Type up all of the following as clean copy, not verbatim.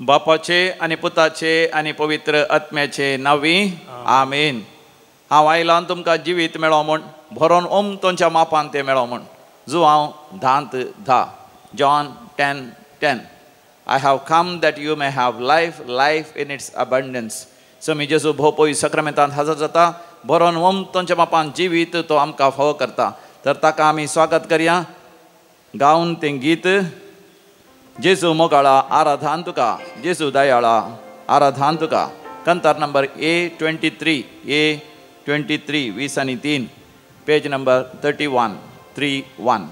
बापाचे आनी पुताचे आनी पवित्र आत्म्याचे नांवी आमेन. हांव आयलां तुमकां जिवीत मेळो म्हूण भरोन ओमतोंच्या मापान तें मेळो म्हूण. João 10:10 John 10:10 I have come that you may have life in its abundance. समी जेजू भोवपळी सक्रामेंतांत हजर जाता, भरोन ओमतोंच्या मापान जिवीत तो आमकां फावो करता. तर ताका आमी स्वागत करया गावन तें गीत. जेजू मोगाळा आराधान तुका, जेजू दयाळा आराधान तुका. कंतार नंबर A23 20 पेज नंबर 31.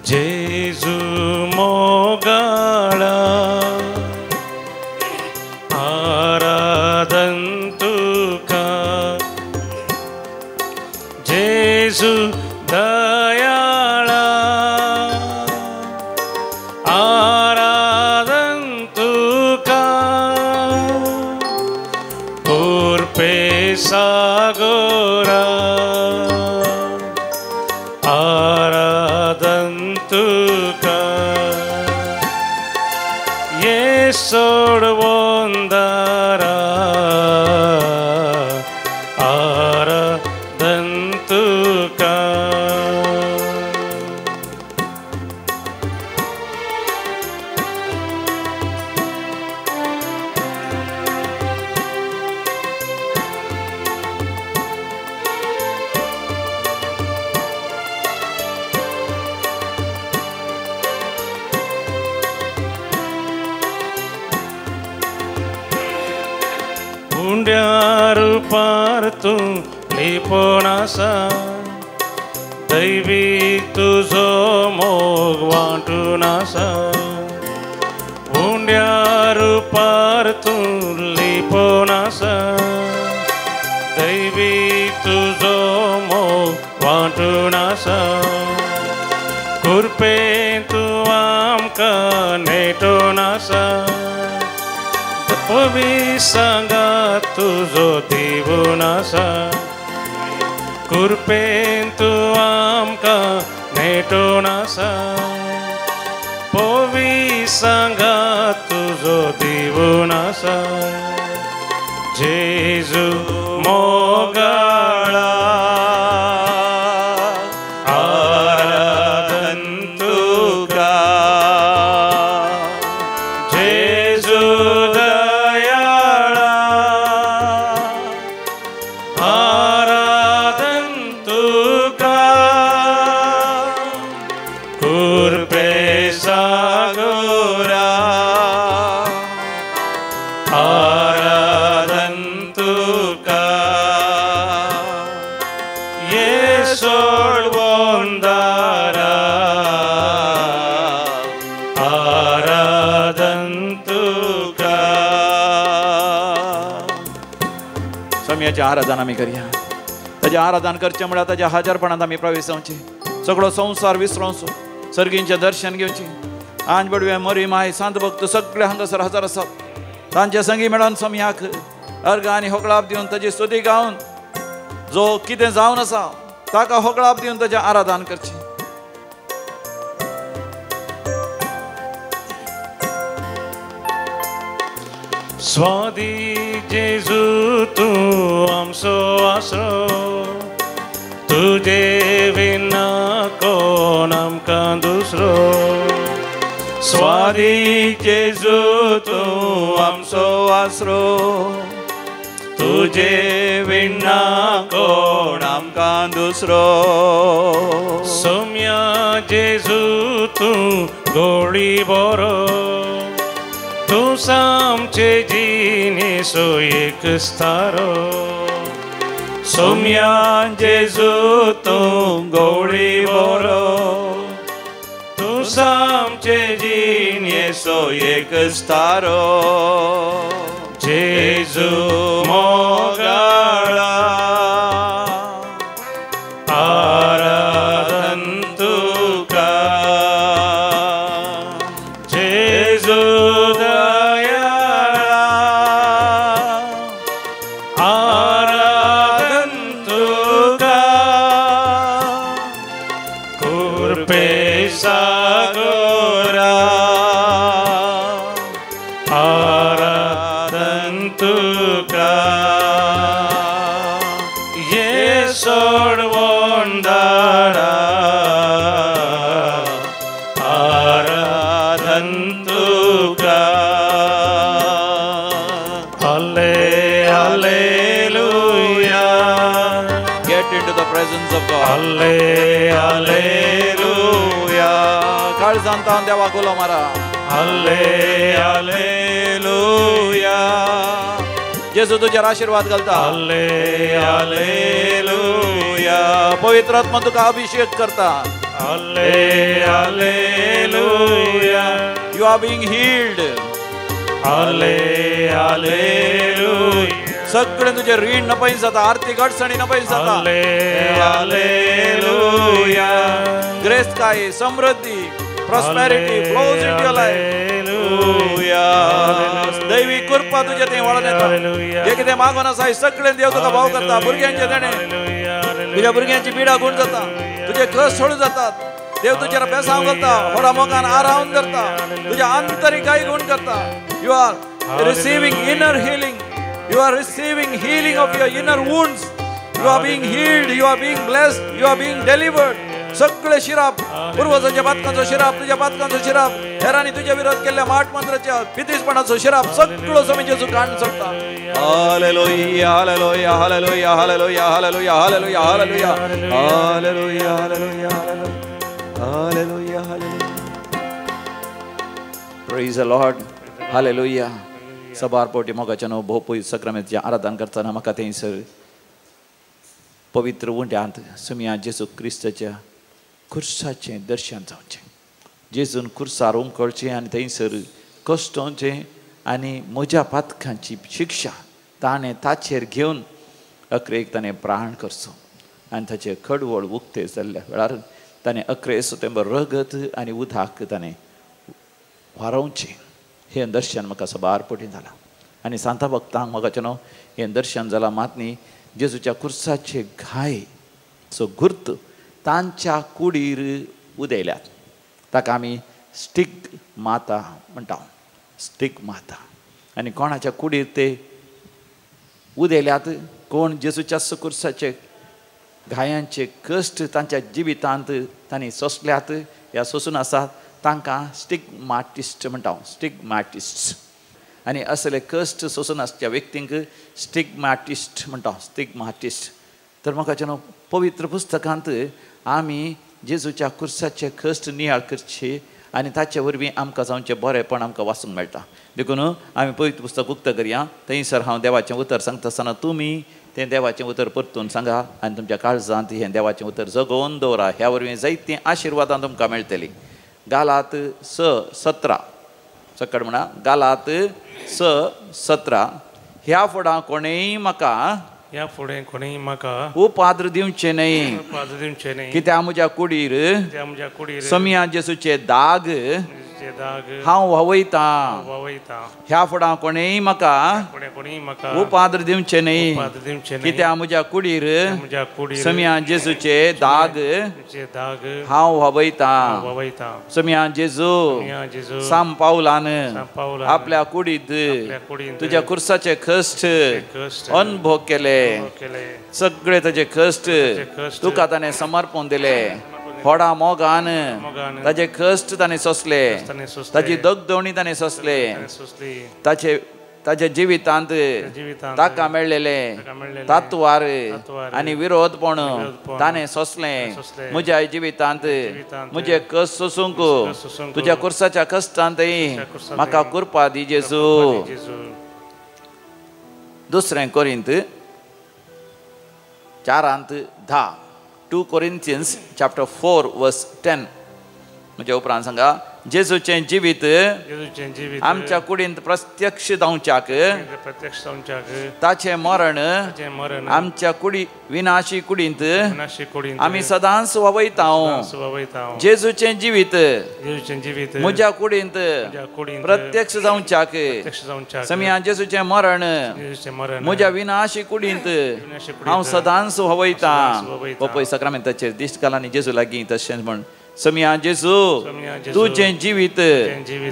जेजू मोगाळा आराधन तुका, जेजू दयाळा आराधन तुका, उर्पे सागोरा आराधन तुका, ये सोडवोंदारा आराधन तुका. उंड्या रूपार तूं लिपोन आसा, दैवी तुजो मोग वांटून आसा. उंड्या रूपार तूं लिपोन आसा, दैवी तुजो मोग वांटून आसा. कुरपे तूं आमकां नेटोन आसा, पवी सांगा तुजो दिवून आसा. कुरपेन तूं आमकां नेटोन आसा, पवी सांगा तुजो दिवून आसा. जेजू मोगाळा आराधन तुका, जेजू आराधन आमी करया. ताजें आराधन करचें म्हळ्यार ताज्या हाजरपणांत आमी प्रवेशावचें, सगळो संवसार विसरोवचो, सर्गींचें दर्शन घेवचें. आंज बडवे मरी माय सांत भक्त सगळे हांगासर हजर आसात. तांचे संगी मेळोन सम्याक अर्घ आनी होगळाप दिवन ताजी स्तुती गावन जो कितें जावन आसा ताका होगळाप दिवन ताजें आराधन करचें. स्वादी जेजू तूं आमचो आसरो, तुजे विना कोण आमकां दुसरो. स्वादी जेजू तूं आमचो आसरो, तुजे विना कोण आमकां दुसरो. सौम्या जेजू तूं गोडी बरो, तूं सामचे जिनेसो एक स्थारो. सौम्या जेजू तूं गवळी बरो, तूं सामचे जिनेसो एक स्थारो. जेजू मोगाळा आराधन तुका, जेजू दयाळा तुका ये सोडवून दारा आराधन तुका Get into the presence of God. Hallelujah. काळ जाणता देवा गोलो मारा. Hallelujah. जेजू तुझ्यावर आशीर्वाद घालता. Hallelujah. पवित्र आत्मा तुका अभिषेक करता. Hallelujah. You are being healed. Hallelujah. सगळे तुझे ऋण न पैस जाता, आर्थिक अडचणी न पैस जाता. Hallelujah. ग्रेस काय समृद्धी, prosperity flows in your life. दैवी कृपा तुझे ते वळण येता. जे कितें मागोन आसा सगळे देव तुका भाव करता. भुरग्यांचे देणे तुझ्या भुरग्यांची पिडा गुण जाता. तुझे कस सोडून जातात. देव तुझ्यावर बेसांव घालता. व्हडा मोगान आरावून धरता. तुझ्या आंतरिकाय गुण करता. You are receiving inner healing. You are receiving healing of your inner wounds. You are being healed. You are being blessed. You are being delivered. सगळे शिराप, पूर्वजांच्या पातकांचो शिराप, तुझ्या पातकांचो शिराप, हेरांनी तुझ्या विरोध केल्ल्या माट मंत्राच्या पितीसपणाचो शिराप सगळो समी जेजू काढून सोडता. Hallelujah hallelujah hallelujah hallelujah hallelujah hallelujah hallelujah hallelujah hallelujah hallelujah hallelujah. Praise the Lord. Hallelujah. सबार पोटी मोगाच्या नो भोपू सक्रामेंतचे आराधन करताना म्हाका थंयसर पवित्र उंड्यांत सुमिया जेजू क्रिस्ताच्या खुर्साचें दर्शन जावचें. जेजून खुर्सार उमकळचें आनी थंयसर कश्टांचें आनी म्हज्या पातकांची शिक्षा ताणें ताचेर घेवन अकरेक ताणें प्राण करचो आनी ताचें खडवळ उक्ते जाल्ल्या वेळार ताणें 11 सप्टेंबर रगत आनी उदक ताणें व्हारोवचें. हें दर्शन म्हाका सबार पटीन जालां आनी सांता भक्तांक म्हाकाचें न्हू हें दर्शन जालां. मात न्ही जेजूच्या खुर्साचे घाय सो गुर्त तांच्या कुडीर उदेल्यात. ताका आमी स्टिग माता म्हणटा. स्टिग माता. आनी कोणाच्या कुडीर ते उदेल्यात? कोण जेजूच्या खुर्साचे घायांचे कश्ट तांच्या जिवितांत तांणी सोंसल्यात ह्या सोंसून आसात तांकां स्टिगमाटिस्ट म्हणटा. स्टिगमाटिस्ट. आनी असले कश्ट सोंसून आसच्या व्यक्तींक स्टिगमाटिस्ट म्हणटा. स्टिगमाटिस्ट. तर म्हाका न्हू पवित्र पुस्तकांत आमी जेजूच्या खुर्साचे कश्ट नियाळ करचे आनी ताचे वरवीं आमकां जावचें बरेंपण आमकां वाचूंक मेळटा. देखून आमी पवित्र पुस्तक उक्त करया. थंयसर हांव देवाचें उतर सांगता आसतना तुमी तें देवाचें उतर परतून सांगा आनी तुमच्या काळजांत हें देवाचें उतर जगोवन दवरा. ह्या वरवीं जायतीं आशिर्वादां तुमकां मेळटलीं. गालात 6:17 सकड म्हणा. गालात 6:17 ह्या फुडां कोणेय म्हाका ह्या फुडें कोणीय म्हाका उपाद्र दिवचे न्हय. कित्याक म्हज्या कुडीर समिया जेजूचे दाग हांव व्हावयतां. ह्या फुडां कोणेय म्हाका उपाद्र दिवचे न्हय. कित्याक म्हज्या कुडीर समिया जेजूचे दाग हांव व्हावयतां. समिया जेजू साम पावलान आपल्या कुडींत तुज्या खुर्साचे कश्ट अनुभव केले. सगळे ताचे कश्ट तुका ताणें समर्पण दिले. व्हडा मोगान ताचे कश्ट ताणें सोंसले. ताची दगदवणी ताणें सोंसले. ताच्या जिवितांत ताका मेळलेले तात्वार आनी विरोधपण ताणें सोंसलें. म्हज्या जिवितांत म्हजे कश्ट सोंसूंक तुज्या खुर्साच्या कश्टांतय म्हाका कृपा दी जेजू. 2 कोरिंथ 4:10 2 Corinthians chapter 4 verse 10 म्हणजे उपरांत सांगा. जेजूचें जिवीत आमच्या कुडींत प्रत्यक्ष जावच्याक ताचें मरण आमच्या कुडी विनाशी कुडींत आमी सदांच व्हावयतां. जेजूचें जिवीत म्हज्या कुडींत प्रत्यक्ष जावच्याक समिया जेजूचें मरण म्हज्या विनाशी कुडींत हांव सदांच व्हावयतां. पळय सक्रामेंताचेर दिश्टकालांनी जेजू लागीं तशेंच म्हण समिया जेजू तुझें जिवीत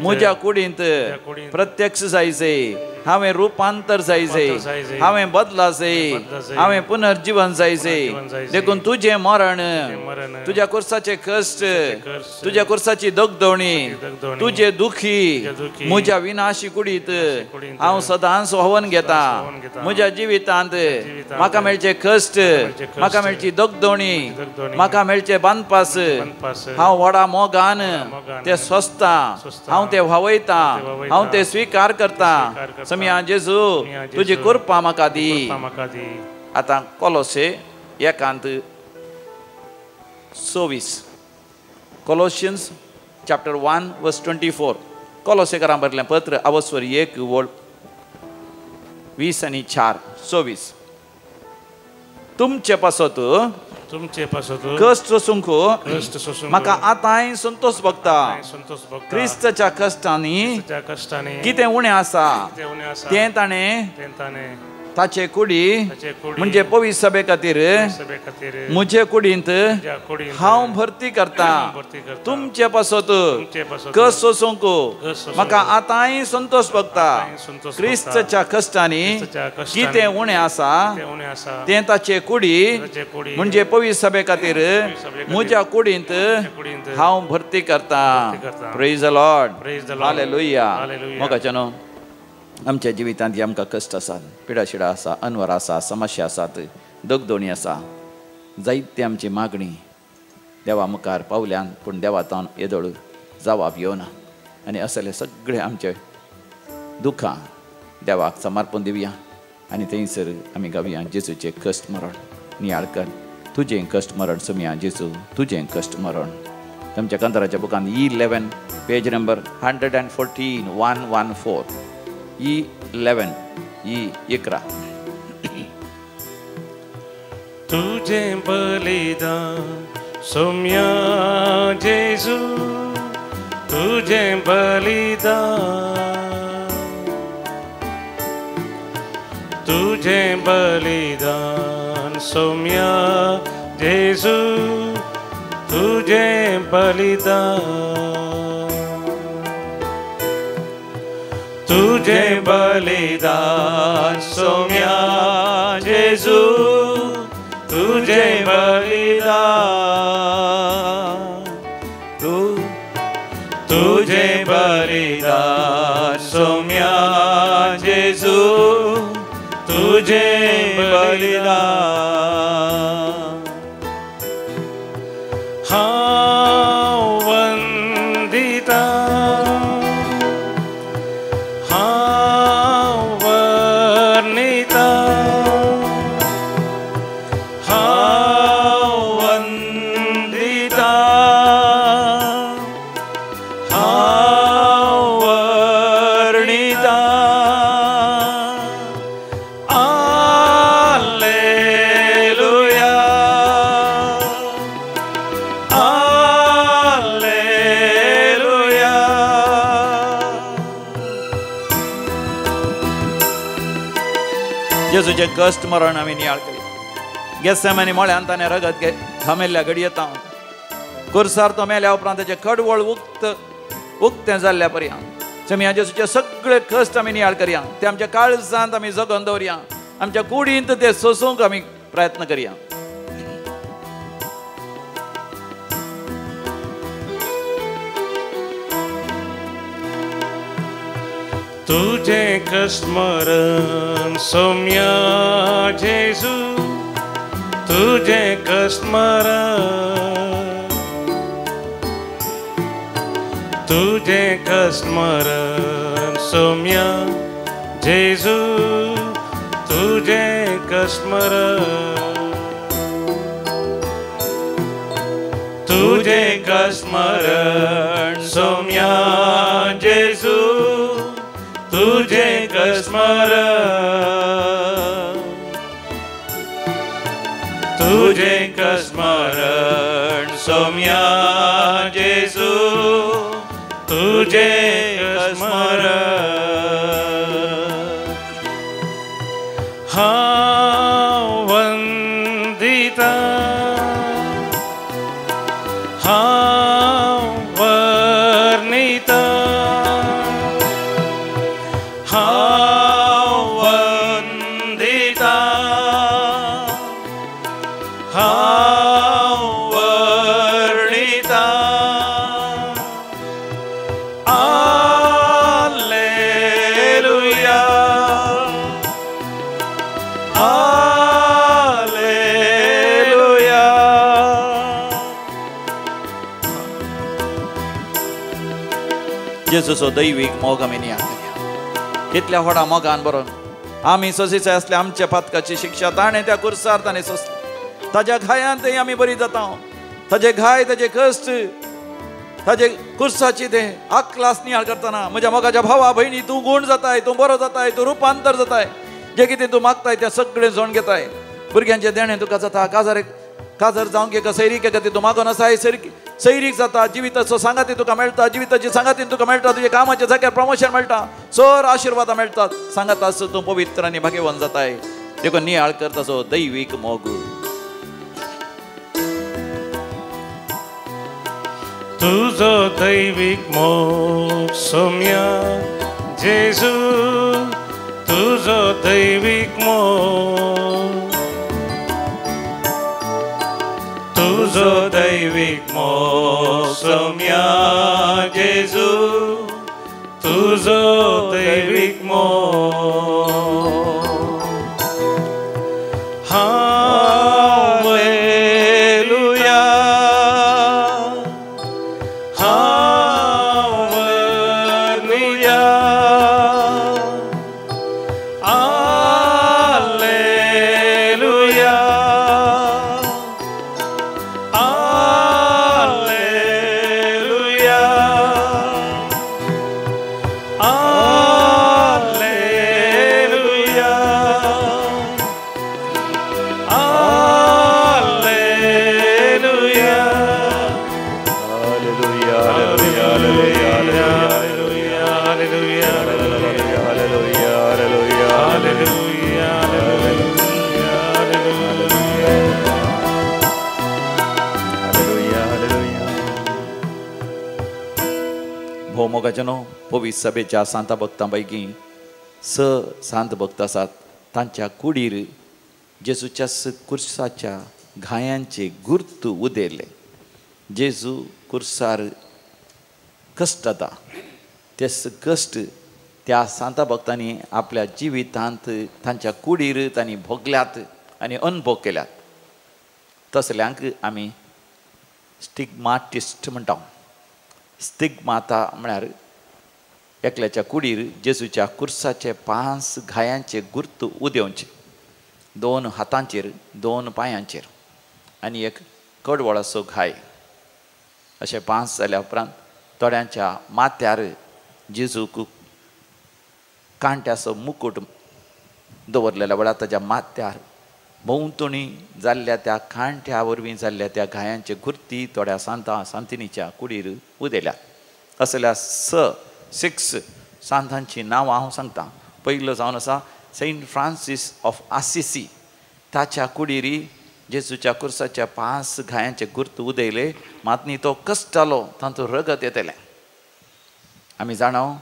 म्हज्या कुडींत प्रत्यक्ष जायचें हांवें रुपांतर जायचे रुपांतर जायचे. हांवें बदलाचे बदलाचे. हांवें पुनर्जीवन जायचे पुनर्जीवन जायचे. देखून तुझें मरण मरण तुझ्या कुर्साचे कश्ट कश्ट, तुझ्या कुर्साची दगदवणी दगदवणी, तुझे दुखी तुझे दुखी, म्हज्या विनाशी कुडीत कुडींत हांव सदांच व्होवन घेता व्होवन घेता. म्हज्या जिवितांत जिवितांत म्हाका मेळचे कश्ट कश्ट, म्हाका मेळची दगदवणी दगदवणी, म्हाका मेळचे बांदपास बांदपास, हांव व्हडा मोगान मोगान ते सोंसता सोंसता, हांव ते व्हावयता व्हावयता, हांव ते स्वीकार करता स्वीकार करता. समिया जेजू समिया जेजू, तुजी कृपा म्हाका दी कृपा म्हाका दी. आतां कोलोसे एकांत 26 Colossians chapter 1 verse 24 कोलोसेकारां बरयलें पत्र अवस्वर 1 वोळ 20 आनी 4 26 तुमचे पासत तुमचे पासत कष्ट सोसूंक कष्ट सोसूंक म्हाका आतांय संतोष भोगता संतोष भोगता. क्रिस्तच्या कश्टांनी त्या कश्टांनी कितें उणें आसा कितें उणें आसा तें ताणें ताणें ताचे कुडी ताचे कुडी म्हणजे पवित्र सभे खातीर सभे खातीर म्हजे कुडींत ज्या कुडींत हांव भरती करता भरती करता. तुमचे पासत तुमचे पासत कस सोसूंक कस सोसूंक म्हाका आतांय संतोष भोगता आतांय संतोष भोगता. क्रिस्तच्या कश्टांनी क्रिस्तच्या कश्टांनी कितें उणें आसा कितें उणें आसा तें ताचे कुडी ताचे कुडी म्हणजे पवित्र सभे खातीर सभे खातीर म्हज्या कुडींत कुडींत हांव भरती करता भरती करता. Praise the Lord Praise the Lord. Hallelujah Hallelujah. मोगाचनो आमच्या जिवितांत आमकां कश्ट आसात पिडाशिडा आसा अनवर आसा समस्या आसात दगदोणी आसा जायते आमची मागणी देवा मुखार पावल्यान पूण देवातान येदोळ जबाब येवना आनी असले सगळे आमचे दुखां देवाक समर्पण दिवया आनी थंयसर आमी गावया जेजूचे कश्ट मरण नियाळ कर तुजें कश्ट मरण समिया जेजू तुजें कश्ट मरण तुमच्या कंतराच्या बुकांत E11 पेज नंबर 114 114 E11 11 तुझे बलिदान सौम्या जेजू तुझे बलिदान तुझे बलिदान सौम्या जेजू तुझे बलिदान तुझे बलिदान सौम्या जेजू तुझे बलिदान तुझे बलिदान सौम्या जेजू तुझे बलिदान हांव वंदिता जेजूचे कश्ट मरण आमी नियाळ करी गेत्सेमानी म्हळ्यान ताणें रगत थांबयल्ल्या घडयेता कुर्सार तो मेल्या उपरांत ताचें कडवळ उक्तें जाल्ल्या पर्यंत समिया जेजूचे सगळे कश्ट आमी नियाळ करया ते आमच्या काळजांत आमी जगोवन दवरया आमच्या कुडींत ते सोसूंक आमी प्रयत्न करया तुझे कष्ट मरण सौम्या जेजू तुझे कष्ट मरण तुझे कष्ट मरण सौम्या जेजू तुझे कष्ट मरण तुझे कष्ट मरण सौम्या जेजू तुझे कष्ट मरण तुझे कष्ट मरण सौम्या जेजू तुझे कष्ट मरण हांव वंदिता हांव वर्णिता हांव जेजूचो दैवीक मोग आमी नियाळ करया. कितल्या व्हडा मोगान बरोवन आमी सोंसीचे असले आमच्या पातकाची शिक्षा ताणें त्या कुर्सार ताणें सोंसली. ताज्या घायांतय आमी बरी जाता. ताजे घाय ताजे कश्ट ताजे कुर्साची ते आकलास नियाळ करतना म्हज्या मोगाच्या भावा भयणी तूं गुण जाताय, तूं बरो जाताय, तूं रुपांतर जाताय. जे कितें तूं मागताय तें सगळें जोण घेताय. भुरग्यांचें देणें तुका जाता. काजर जावंक एका सैरीक एका तूं मागोन आसाय सैरीक जाता. जिविताचो सांगाती तुका मेळटा. जिविताची सांगातीन तुका मेळटा. तुज्या कामाच्या जाग्यार प्रमोशन मेळटा. सर आशिर्वादां मेळटात. सांगात आस तूं पवित्र आनी भाग्यवान जाताय. देखून नियाळ कर ताचो दैवीक मोग. तुझो दैवीक मोग सौम्या जेजू, तुझो दैवीक मोग, तुझो दैवीक मोग सौम्या जेजू, तुझो दैवीक मोग. भोवमोगाच्यानो पवित्र सभेच्या सांता भक्तां पैकी 6 सांत भक्त आसात. तांच्या कुडीर जेजूच्या कुर्साच्या घायांचे गुर्त उदेरले. जेजू कुर्सार कश्ट जाता. ते कश्ट त्या सांता भक्तांनी आपल्या जिवितांत तांच्या कुडीर तांणी भोगल्यात आनी अनुभव केल्यात. तसल्यांक आमी स्टिग्माटिस्ट म्हणटा. स्टिग्माता म्हळ्यार एकल्याच्या कुडीर जेजूच्या कुर्साचे 5 घायांचे गुर्त उदेवचे. 2 हातांचेर, 2 पांयांचेर आनी एक कडवळाचो घाय. अशें 5 जाल्या उपरांत थोड्यांच्या माथ्यार जेजूक कांट्याचो मुकूट दवरलेल्या वेळार ताच्या माथ्यार भोंवतणी जाल्ल्या त्या कांट्या वरवीं जाल्ल्या त्या घायांचे गुर्ती थोड्या सांता सांतिनीच्या कुडीर उदेल्यात. असल्या 6 सांतांची नांवां हांव सांगतां. पयलो जावन आसा सेंट फ्रांसीस ऑफ आसिसी. ताच्या कुडीरी जेजूच्या कुर्साच्या 5 घायांचे गुर्त उदेले. मात न्ही तो कश्ट जालो तांचो रगत येतलें. आमी जाणाव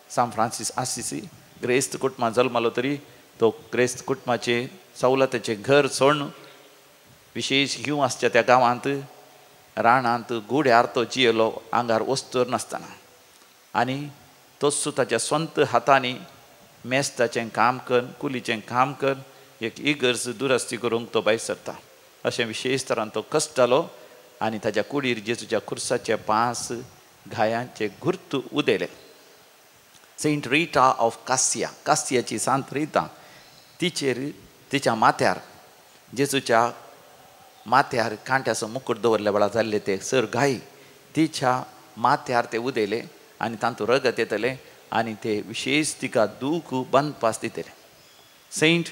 सांत फ्रांसीस आसिसी ग्रेस्त कुटुंबांत जल्मलो तरी तो ग्रेस्त कुटुंबाचे सवलतेचे घर सोडून विशेश हिंव आसच्या त्या गांवांत रानांत गुड्यार तो जियेलो आंगार वस्तूर नासतना. आनी तोच ताच्या स्वंत हातांनी मेस्ताचें काम कर, कुलीचें काम कर, एक इगर्ज दुरस्ती करूंक तो भायर सरता. अशें विशेश तरान तो कश्ट जालो आनी ताच्या कुडीर जेजूच्या कुर्साचे 5 घायांचे गुर्त उदेले. सेंट रिटा ऑफ कासियाची सांत रिता तिच्या माथ्यार जेजूच्या माथ्यार कांट्याचो मुकुट दवरल्या वेळार जाल्ले ते सर घाई तिच्या माथ्यार ते उदेले आनी तांचो रगत येतले आनी ते विशेश तिका दूख बांदपास दितले. सेंट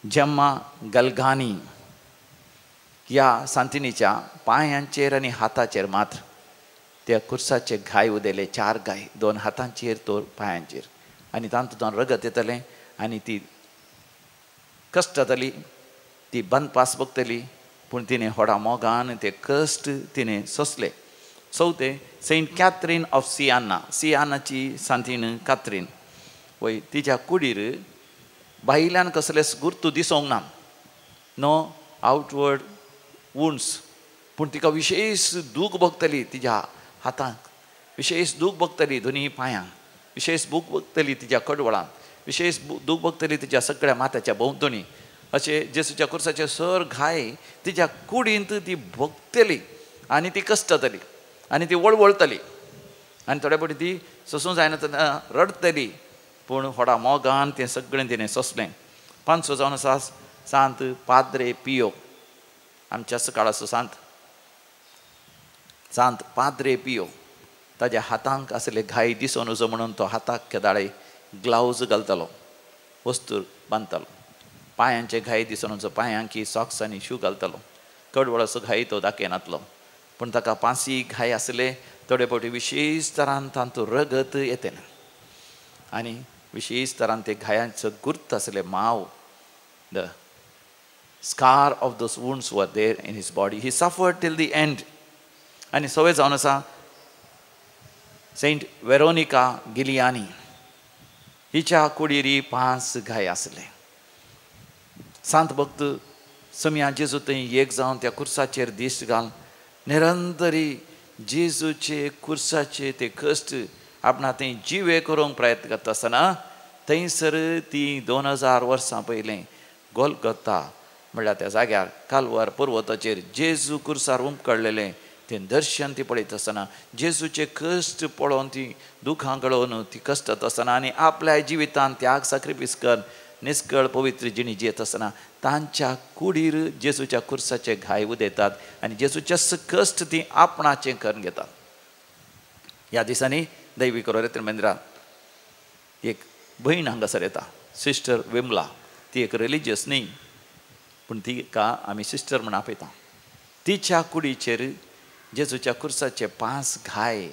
जेम्मा गलगानी ह्या सांतिनीच्या पांयांचेर आनी हाताचेर मात्र त्या कुर्साचे घाय उदेले. 4 घाय, 2 हातांचेर, 2 पांयांचेर आनी तांतूंतल्यान रगत येतलें आनी ती कश्ट जातली. ती बांदपास भोगतली पूण तिणें व्हडा मोगान ते कश्ट तिणें सोंसले. 4 सेंट कॅथरीन ऑफ सियानाची सांतीन कॅथरीन वय तिच्या कुडीर भायल्यान कसलेच गुर्तू दिसूंक ना. नो आवटवर्ड वुंड्स पूण तिका विशेश दूख भोगतली. तिच्या हातांक विशेष दूख भोगतली, दोनी पांयांक विशेष दूख भोगतली, तिच्या कडवळांत विशेष दूख भोगतली, तिच्या सगळ्या माथ्याच्या भोंवतणी. अशें जेजूच्या कुर्साचे सर घाय तिच्या कुडींत ती भोगतली आनी ती कश्ट जातली आनी ती वळवळतली. आनी थोड्या फावटी ती सोसूं जायना तेन्ना रडटली पूण व्हडा मोगान तें सगळें तिणें सोंसलें. 500 जावन आसा सांत पाद्रे पियो आमच्या सकाळचो सांत पाद्रे पियो ताज्या हातांक आसले घाय दिसोन नजो म्हणून तो हाताक केदाळे ग्लावज घालतालो वस्तू बांदतालो. पांयांचे घाय दिसोन नजो पांयांक सॉक्स आनी शू घालतालो. कडवळसो घाय तो दाखयनातलो पूण ताका पांसी घाय आसले. थोडे फावटी विशेश तरान तांतूं रगत येते आनी विशेश तरान ते घायांचो गुर्त आसले माव. The scar of those wounds were there in his body. He suffered till the end. आनी सवय जावन आसा सेंट वेरोनिका गिलियानी हिच्या कुडीरी 5 घाय आसले. सांत भक्त समिया जेजू थंय एक जावन त्या कुर्साचेर दिश्ट घाल निरंतरी जेजूचे कुर्साचे ते कश्ट आपणा थंय जिवे करूंक प्रयत्न करता आसतना थंयसर ती 2000 वर्सां पयलीं गोलगोथा म्हणल्यार त्या जाग्यार कालवार पर्वताचेर जेजू कुर्सार उमकडलेलें तें दर्शन ती पळयत आसतना जेजूचे कश्ट पळोवन ती दुखां गळोवन ती कश्टात आसतना आनी आपल्या जिवितांत त्याग सॅक्रिफायस कर निश्कळ पवित्र जिणी जियेत आसतना तांच्या कुडीर जेजूच्या कुर्साचे घाय उदेतात आनी जेजूचे कश्ट ती आपणाचें करून घेतात. ह्या दिसांनी दैवीक रेत्र मंदिरांत एक भयण हांगासर येता सिस्टर विमला. ती एक रिलिजियस न्ही पूण तिका आमी सिस्टर म्हूण आपयता. तिच्या कुडीचेर जेजूच्या कुर्साचे 5 घाय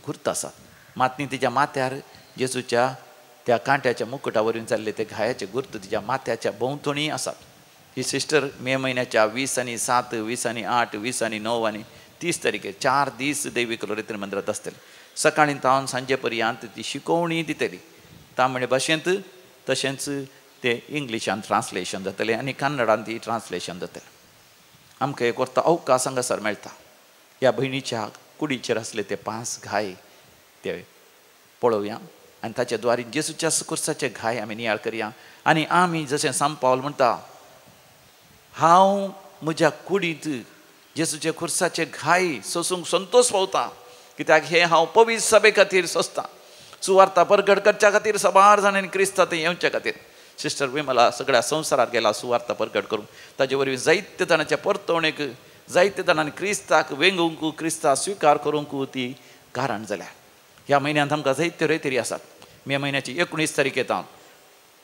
गुर्त आसात. मात न्ही तिच्या माथ्यार जेजूच्या त्या कांट्याच्या मुकुटा वरवीं जाल्ले ते घायाचे गुर्त तिच्या माथ्याच्या भोंवतणी आसात. ही सिस्टर मे म्हयन्याच्या 20 आनी 7, 20 आनी 8, 20 आनी 9 आनी 30 तारीखेर 4 दीस दैवीक रेत्र मंदिरांत आसतली. सकाळीं तावन सांजे पर्यंत ती शिकोवणी दितली. तामिळ भाशेंत तशेंच ते इंग्लिशान ट्रान्सलेशन जातलें आनी कन्नडान ती ट्रान्सलेशन जातलें. आमकां एक वर्ता अवकाश हांगासर मेळटा. ह्या भयणीच्या कुडीचेर आसले ते 5 घाय ते पळोवया आनी ताचे द्वारे जेजूच्या कुर्साचे घाय आमी नियाळ करया. आनी आमी जशें सांत पावल म्हणटा हांव म्हज्या कुडींत जेजूचे कुर्साचे घाय सोसूंक संतोश पावता कित्याक हे हांव पवित्र सभे खातीर सोंसता. सुवार्ता परगट करच्या खातीर सबार जाणांनी क्रिस्तांत येवच्या खातीर. सिस्टर विमला सगळ्या संवसारांत गेला सुवार्ता परगट करूंक. ताचे वरवीं जायते जाणांच्या परतवणेक जायते जाणांनी क्रिस्ताक वेंगूंक क्रिस्ता स्विकार करूंक ती कारण जाल्या. ह्या म्हयन्यांत आमकां जायत्यो रेतरी आसात. मे म्हयन्याची 19 तारीख येता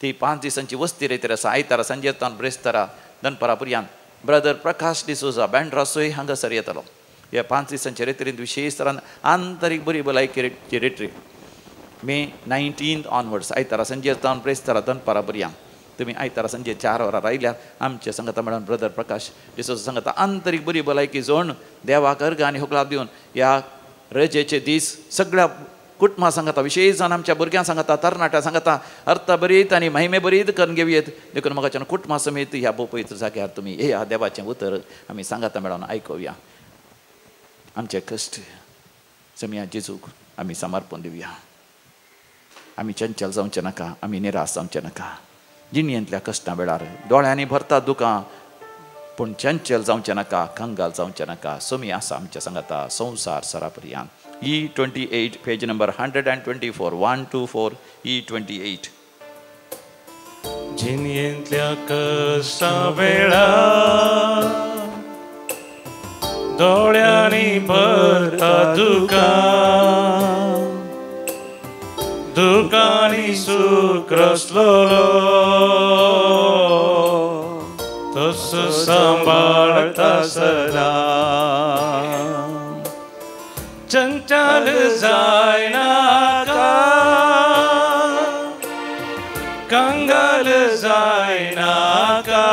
ती 5 दिसांची वस्ती रेतर आसा. आयतारा सांजे तावन ब्रेस्तारा दनपारा पर्यंत ब्रदर प्रकाश डिसोजा बँड्रासोय हांगासर येतलो. ह्या 5 दिसांच्या रेतरींत विशेश तरान आंतरीक बरी भलायकी रेटरी मे 19 ऑनवर्ड्स आयतारा संजे तावन ब्रेस्तारा दनपारा पर्यंत तुमी आयतारा संजे 4 वरां रायल्यार आमचे संगता मेळून ब्रदर प्रकाश डिसोजा सांगता आंतरीक बरी भलायकी जोडून देवाक अर्घ आनी होगलाब दिवन ह्या रजेचे दीस सगळ्या कुटुंबां सांगता विशेश जावन आमच्या भुरग्यांक सांगता तरणाट्या सांगता अर्थ बरीत आनी महिमे बरीत करून घेवयेत. देखून म्हाका कुटुंबा समेत ह्या पवित्र जाग्यार तुमी ह्या देवाचें उतर आमी सांगता मेळोन आयकुया. आमचे कश्ट समिया जेजूक आमी समर्पण दिवया. आमी चंचल जावचे नाका, आमी निराश जावचे नाका. जिणयेंतल्या कश्टां वेळार दोळ्यांनी भरता दुखां पूण चंचल जावचे नाका, कंगाल जावचे नाका. सोमी आसा आमच्या सांगता संवसार सरा पर्यंत. E28 page number 124 124 E28. जिणयेंतल्या कश्टां वेळार दोळ्यांनी भरता दुखांनी सुख रसलोलो तसो सांबाळता सदा. चंचल जायनाका, कंगाल जायनाका,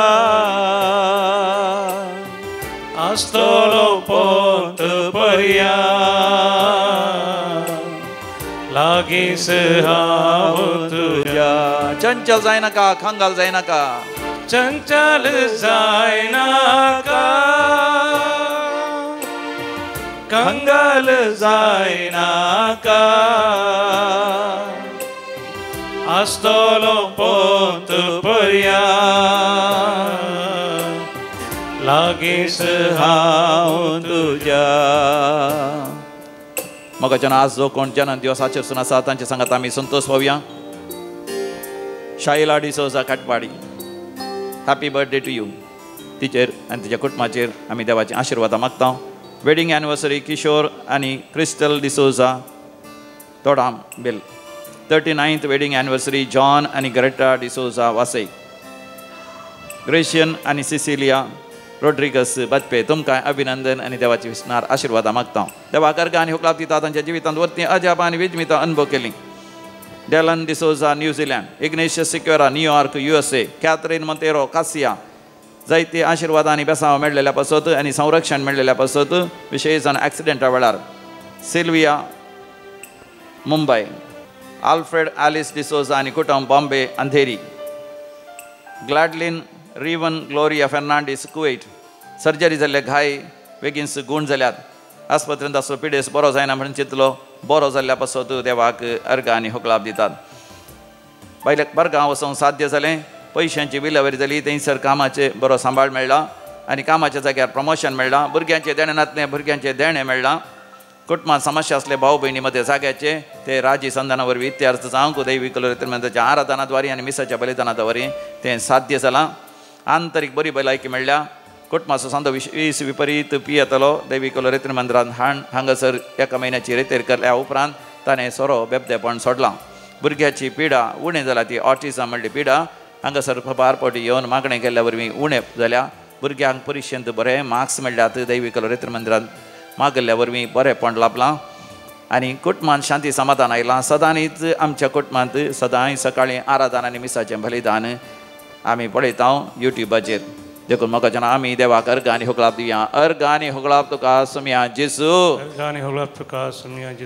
आसतलो पोंत पर्यंत लागींच हांव तुज्या. चंचल जायनाका, कंगाल जायनाका, चंचल जायनाका, कंगाल जायनाका, आसतलो पोंत पर्यंत लागींच हांव तुज्या. मोगाच्यान आज जो कोण जन्म दिवस आचरसून आसा तांचे सांगात आमी संतोष पावया. Shaila D'Souza Katpadi, happy birthday to you. तिचेर आनी तिच्या कुटुंबाचेर आमी देवाची आशिर्वाद मागता. वेडिंग एनिवर्सरी किशोर आनी Crystal D'Souza Thodambila. 39th wedding anniversary John आनी ग्रेटा डिसोजा वासई. ग्रेशियन आनी सिसिलिया रोड्रिगस बजपे तुमकां अभिनंदन आनी देवाची विस्नार आशिर्वाद मागता. देवा कर्गा आनी हुकलाप दिता तांच्या जिवितांत वर्ती अजाप आनी विजमिता अनुभव केली. Dylan D'Souza New Zealand, Ignatius Sequeira New York USA, Catherine Monteiro कासिया जायते आशिर्वाद आनी बेसांव मेळ्ळेल्या पासत आनी संरक्षण मेळ्ळेल्या पासत विशेश जावन एक्सिडेंटा वेळार. Sylvia Mumbai, Alfred Alice D'Souza आनी कुटुंब बॉम्बे अंधेरी. ग्लॅडलिन रिवन ग्लोरिया फेर्नांडीस कुवेट, सर्जरी जाल्ले घाय बेगीनच गूण जाल्यात. आस्पत्रेंत आसलो पिडेस बरो जायना म्हणून चिंतलो, बरो जाल्ल्या पासत देवाक अर्घ आनी हुकलाप दितात. बायलेक बरगांव वचोंक साध्य जालें. पयशांची विलेवारी जाली, थंयसर कामाचे बरो सांबाळ मेळ्ळा आनी कामाच्या जाग्यार प्रमोशन मेळ्ळां. भुरग्यांचे देणे नातले भुरग्यांचे देणे मेळ्ळां. कुटुंबांत समस्या आसले भाव भयणी मदें जाग्याचे ते राजी संधाना वरवीं इत्यार्थ जावंक दैवी कलरित्रमंताच्या आराधनाद्वारे आनी मिसाच्या बलिदानाद्वारे तें साध्य जालां. आंतरीक बरी भलायकी मेळ्ळ्या. कुटुंबाचो सांदो वीस विपरीत पियेतलो. दैवी कलरित्र मंदिरांत हांगासर एका म्हयन्याची रेतेर केल्या उपरांत ताणें सोरो बेबदेपण सोडलां. भुरग्याची पिडा उणें जाल्या, ती ऑटिझम म्हणली पिडा. हांगासर बारपोटी येवन मागणें केल्ल्या वरवीं उणें जाल्या. भुरग्यांक परिक्षेंत बरे मार्क्स मेळ्ळ्यात. दैवी कलरित्र मंदिरांत मागल्ल्या वरवीं बरेंपण लाभलां आनी कुटुंबांत शांती समाधान आयलां. सदांच आमच्या कुटुंबांत सदांय सकाळीं आराधना आनी मिसाचें बलिदान आमी पळयता युट्यूबाचेर. देखून मोगाच्यान आमी देवाक अर्घ आनी हुकलाप दिवया. अर्घ आनी हुकलाप तुका सुमया जेजू.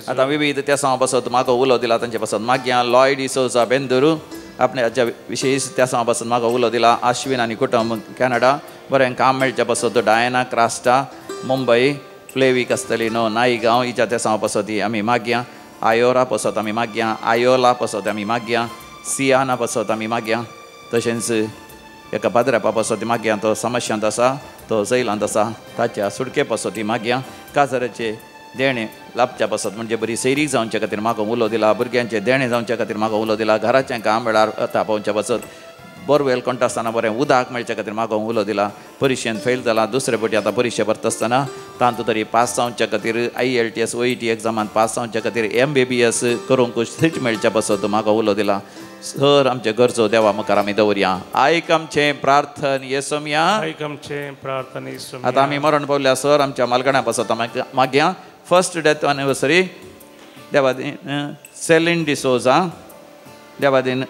आतां विविध त्यासां पासत म्हाका उलो दिला तांचे पासत मागया. लॉयड डिसोजा बेंदूरू आपणाच्या विशेष त्यासां पासत म्हाका उलो दिला. आश्विन आनी कुटुंब कॅनडा बरें काम मेळच्या पासत डायना क्रास्टा मुंबय, फ्लेवी कस्तेलिनो नाईगांव हिच्या त्यासां पासत आमी मागया. आयोरा पासत आमी मागया. आयोला पासत आमी मागया. सियाना पासत आमी मागया. तशेंच एका पाद्रेपा पासत मागया. तो समस्यांत आसा, तो जैलांत आसा, ताच्या सुटके पासत मागया. काजराचे देणे लाभच्या पासत म्हणजे बरी सैरीक जावचे खातीर म्हाका उलो दिला. भुरग्यांचे देणे जावचे खातीर म्हाका उलो दिला. घराचें काम वेळार तापोवच्या पासत बोरवेल कोणटा आसतना बरें उदक मेळच्या खातीर म्हाका उलो दिला. परिक्षेंत फेल जाला. दुसरे फावटी आतां परिक्षा भरता आसतना तांतूं तरी पास जावच्या खातीर IELTS OET एग्जामांत पास जावच्या खातीर MBBS करूंक सीट मेळच्या पासत म्हाका उलो दिला. सर आमचे गरजो देवा मुखार आमी दवरया. आयक आमचें प्रार्थन येसुमिया. आतां आमी मरण पावल्या. सर आमच्या मालगण्या पासत मागया. फर्स्ट डेथ एनिवर्सरी देवादीन सेलिन डिसोजा. देवादीन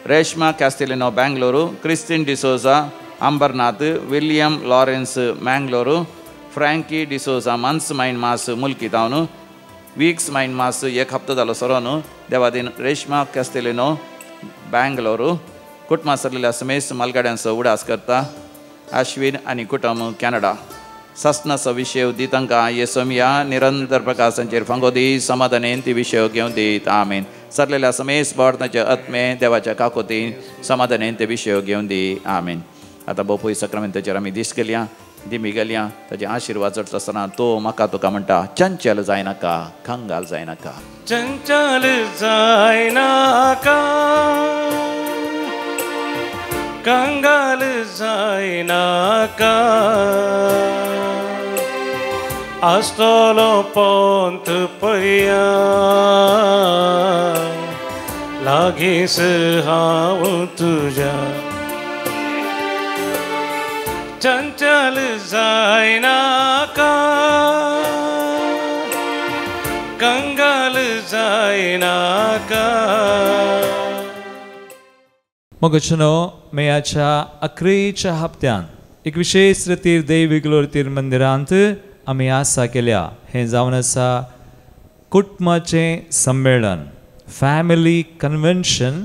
Reshma Castelino Bengaluru. Christine D'Souza Ambernath. William Lawrence Mangaluru. Franky D'Souza month's mind mass Mulki तावन. वीक्स माइन मास एक हप्तो जालो सरो न्हू. देवादीन रेश्मा कॅस्टेलिनो बेंगलुरू. कुटुंबां सरलेल्या समेस मालगाड्यांचो उडास करता. आश्विन आनी कुटुंब कॅनडा. सस्नाचो विशय दी तांकां येसुमिया. निरंतर प्रकाशांचेर फांगो दी. समाधानेन ती विशय घेवन दीत. आमीन. सरलेल्या समेस बावरताचे आत्मे देवाच्या काकोतीन समाधानेन ते विशय घेवन दी. आमीन. आतां बोपूय सक्रामेंताचेर आमी दीस केल्या, दिमी गेल्या. ताचे आशिर्वाद चडटा आसतना तो म्हाका तुका म्हणटा चंचल जायनाका, कंगाल जायनाका. चंचल जायनाका, कंगाल जायनाका. आसतलो पंत पया लागींच हांव तुज्या. चंचल जायनाका, कंगाल जायनाका. मोगचनो मेयाच्या अकरेच्या हप्त्यान एक विशेष रितीर दैवीक लोरतीर मंदिरांत आमी आसा केल्या. हें जावन आसा कुटुंबाचें संमेलन, फॅमिली कन्वेन्शन,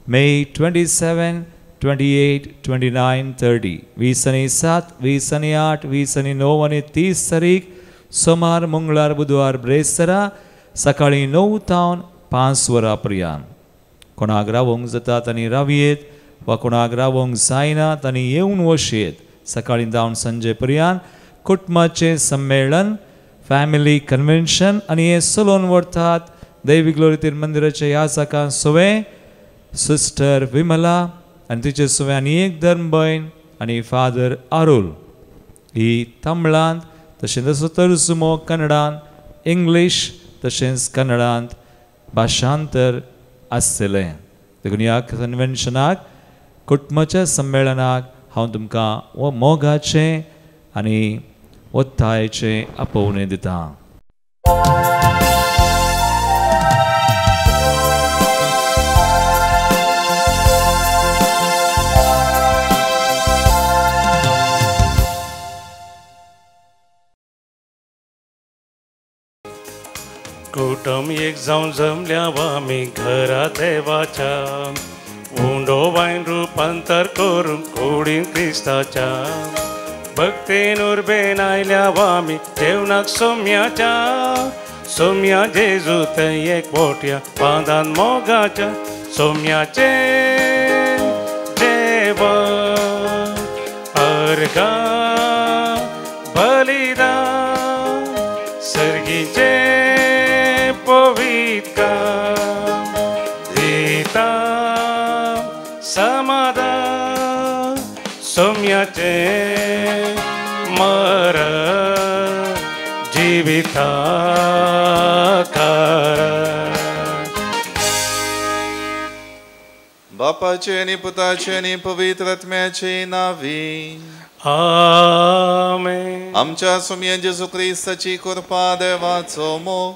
मे 27, 28, 29, 30. 20 आणि 7, 20 आणि 8, 20 आणि 9 आणि 30 तारीख सोमार, मंगळार, बुधवार, ब्रेस्तरा सकाळी 9 तावन 5 वरां पर्यंत. कोणाक रावोंक जाता तांणी रावयेत, वा कोणाक रावोंक जायना तांणी येवन वचेत. सकाळी जावन सांजे पर्यंत कुटुंबाचें संमेलन, फॅमिली कन्व्हेन्शन आनी हे चलोवन व्हरतात दैवी ग्लोरी मंदिराच्या ह्या जाकां सोवे सिस्टर विमला आनी तिचे सोवे आनी एक धर्म भयण आनी फादर आरुल ही तमिळांत तशेंच तर्जुमो कन्नडांत इंग्लीश तशेंच कन्नडांत भाशांतर आसतलें देखून ह्या कन्व्हेन्शनाक कुटुंबाच्या संमेलनाक हांव तुमकां मोगाचें आनी उत्थायेचें आपोवणें दितां. कुटुंब एक जाऊन जमल्या आमी घरा देवाच्या उंडो वायन रूपांतर करून कुडीन क्रिस्ताच्या भक्तेन उर्बेन आयल्या आमी जेवणाक सोम्याच्या सोम्या जेजू थंय एक मोठ्या बांदान मोगाच्या सोम्याचे जेवण अर्गा बलिदान सर्गीचे पवित्र दिता समाधान सोम्याचे मर जिविता बापाचे आणि पुताचे आणि पवित्र आत्म्याचे नावी आमेन. आमच्या सोम्या जेजू ख्रिस्ताची कृपा देवाचो मोग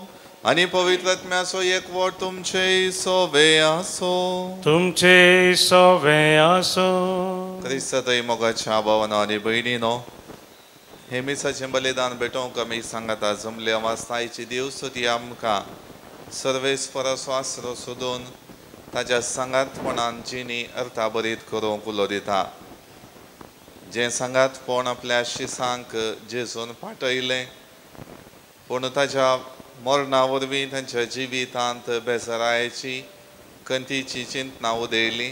आणि पवित्र आत्म्याचो एकवट तुमचे सोवे आसो. तुमचे सोवे आसो. क्रिस्तातय मोगाच्या भावानो आनी भयणीनो, हे मिसाचें बलिदान भेटोवंक आमी सांगाता जमले वास्तायची देव स्तुती आमकां सर्वेस्पराचो आसरो सोदून ताच्या सांगातपणान जिणी अर्थाभरीत करूंक उलो दिता. जे सांगातपण आपल्या शिसांक जेजून पाठयलें पूण ताच्या मरणा वरवीं तांच्या जिवितांत बेजारायेची खंतीची चिंतना उदेली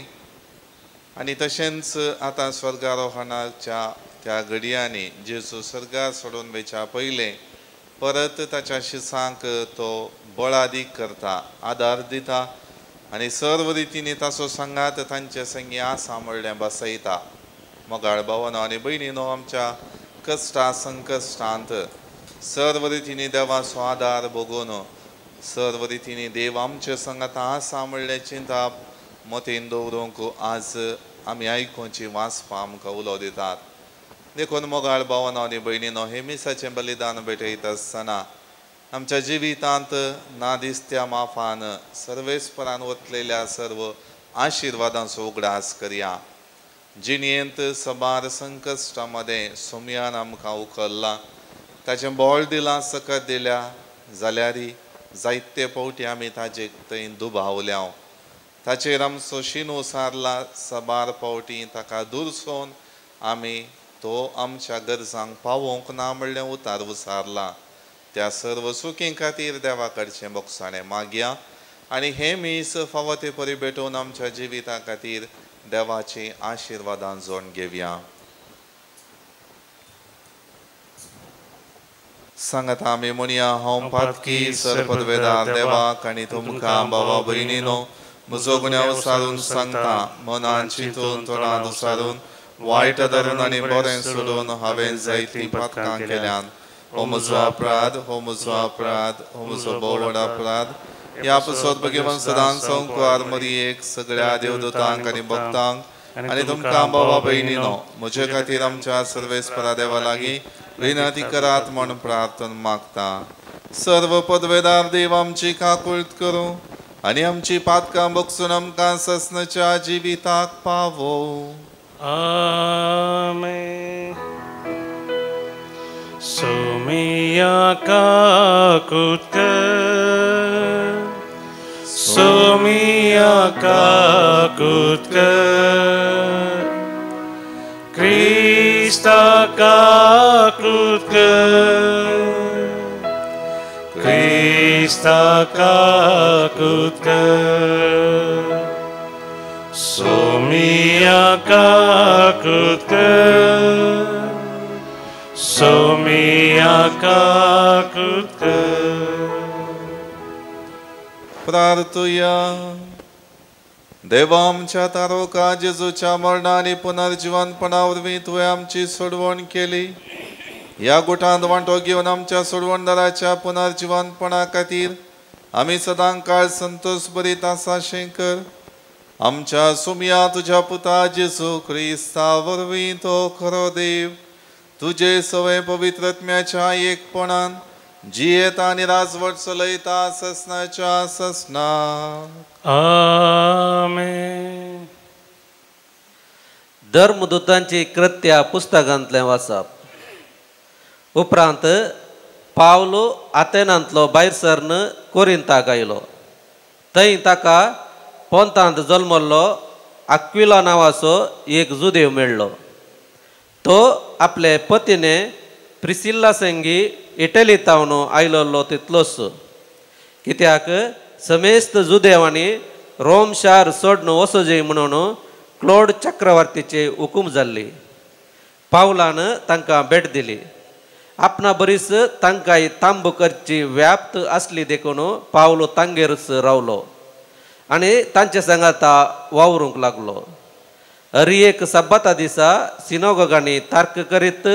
आनी तशेंच आतां स्वर्गारोहणाच्या त्या घडयांनी जेजू स्वर्गार सोडून वयच्या पयलें परत ताच्या शिसांक तो बळादीक करता, आदार दिता आनी सर्व रितींनी ताचो सांगात तांचे संगी सांबाळ्ळें बसयता. मोगाळ भावानो आनी भयणीनो, आमच्या कश्टा संकश्टांत सर्व रितींनी देवाचो आदार भोगून सर्व रितींनी देव आमचे संगता सांबाळ्ळे चिंता मतीन दवरूंक आज आमी आयकुची वाचपा आमकां उलो दितात. देखून मोगाळ भावानो आनी भयणीनो, हे मिसाचें बलिदान भेटयता आसतना आमच्या जिवितांत नादिसत्या माफान सर्वेस्परान वतलेल्या सर्व आशिर्वादांचो उगडास करया. जिणयेंत सबार संकश्टा मदें सोम्यान आमकां उखल्ला, ताचें बोळ दिलां सकत दिल्या जाल्यारय जायते फावटी आमी ताचे थंय दुबावल्या. ताचेर आमचो शिनो सारला, सबार फावटी ताका दुरसोन आमी तो आमच्या गरजांक पावोवंक ना म्हणलें उतार उसारला. त्या सर्व सुखी खातीर देवा कडचें मोगसाणें मागया आनी हे मीस फावो ते परी भेटून आमच्या जिविता खातीर देवाची आशिर्वादां जोड घेवया. सांगता आमी म्हणया, हांव पातकी सरपदवेदार देवाक आनी तुमकां भावा भयणीनो म्हजो गुन्यांव उसारून सांगता. मनान चिंतून तोंडान उसारून वायट धरून आनी बरें सोडून हांवें जायतीं पातकां केल्यान. हो म्हजो अपराध, हो म्हजो अपराध, हो म्हजो बोवड अपराध. ह्या पासत भगवान सदांच संकवार मरियेक सगळ्या देवदूतांक आनी भक्तांक आनी तुमकां भावा भयणीनो म्हजे खातीर आमच्या सर्वेस्परा देवा लागीं विनंती करात म्हूण प्रार्थना मागता. सर्व पदवेदार देव आमची काकुळट करूं आनी आमची पातकां बगसून आमकां ससनाच्या जिविताक पावो. आमेन. सोमिया काकुळट कर, सोमिया काकुळट कर, क्रिस्ता काकुळट कर, क्रिस्ता काकुळट कर, सोमिया काकुळट कर, सोमिया काकुळट मागूत कर. प्रार्थूया. देवा आमच्या तारोका जेजूच्या मरणा आणि पुनर्जीवनपणावरवी तुवें आमची सोडवण केली. ह्या गुटांत वांटो घेवन आमच्या सोडवणदाराच्या पुनर्जीवनपणा खातीर आमी सदां काळ संतोष बरीत आसा शें कर. आमच्या सुमया तुज्या पुता जेजू क्रिस्ता वरवीं तो खरो देव तुजे सवय पवित्रत्म्याच्या एकपणान जियेता आनी राजवट चलयता ससनाच्या ससना. आमेन. धर्मदूतांची कृत्या पुस्तकांतलें वाचप. उपरांत पावलो आतेनांतलो भायर सरन कोरिंताक आयलो. थंय ताका पोंतांत जल्मल्लो आक्विला नांवाचो एक जुदेव मेळ्ळो. तो आपले पतीने प्रिसिल्ला संगी इटलीतावन आयलोलो तितलोच. कित्याक समेस्त जुदेवांनी रोम शार सोडून वचोजे म्हणून क्लोड चक्रवर्तीचे हुकूम जाल्ली. पावलान तांकां भेट दिली. आपणा बरीच तांकां तांब करची व्याप्त आसली देखून पावलो तांगेरच रावलो आनी तांचे सांगाता वावरूंक लागलो. एक सब्बाता दिसा सिनोगोगांनी तर्क करीत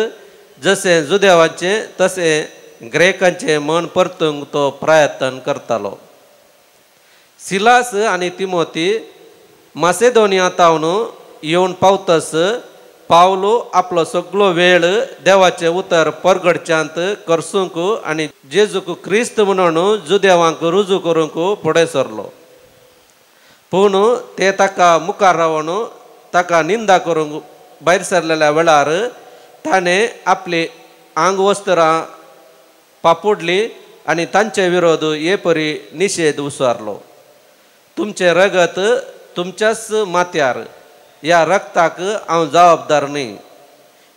जशें जुदेवांचे तशें ग्रेकांचे मन परतूंक तो प्रयत्न करतालो. सिलास आनी तिमोती मासेदोनियांतावन येवन पावतस पावलो आपलो सगळो वेळ देवाचें उतर परगडच्यांत करसूंक आनी जेजूक क्रिस्त म्हणून जुदेवांक रुजू करूंक फुडें सरलो. पूण ते ताका मुखार रावन ताका निंदा करूंक भायर सरलेल्या वेळार ताणें आपली आंग वस्त्रां पापुडली आनी तांचे विरोध हे परी निशेध उसारलो. तुमचे रगत तुमच्याच माथ्यार. ह्या रक्ताक हांव जबाबदार न्ही.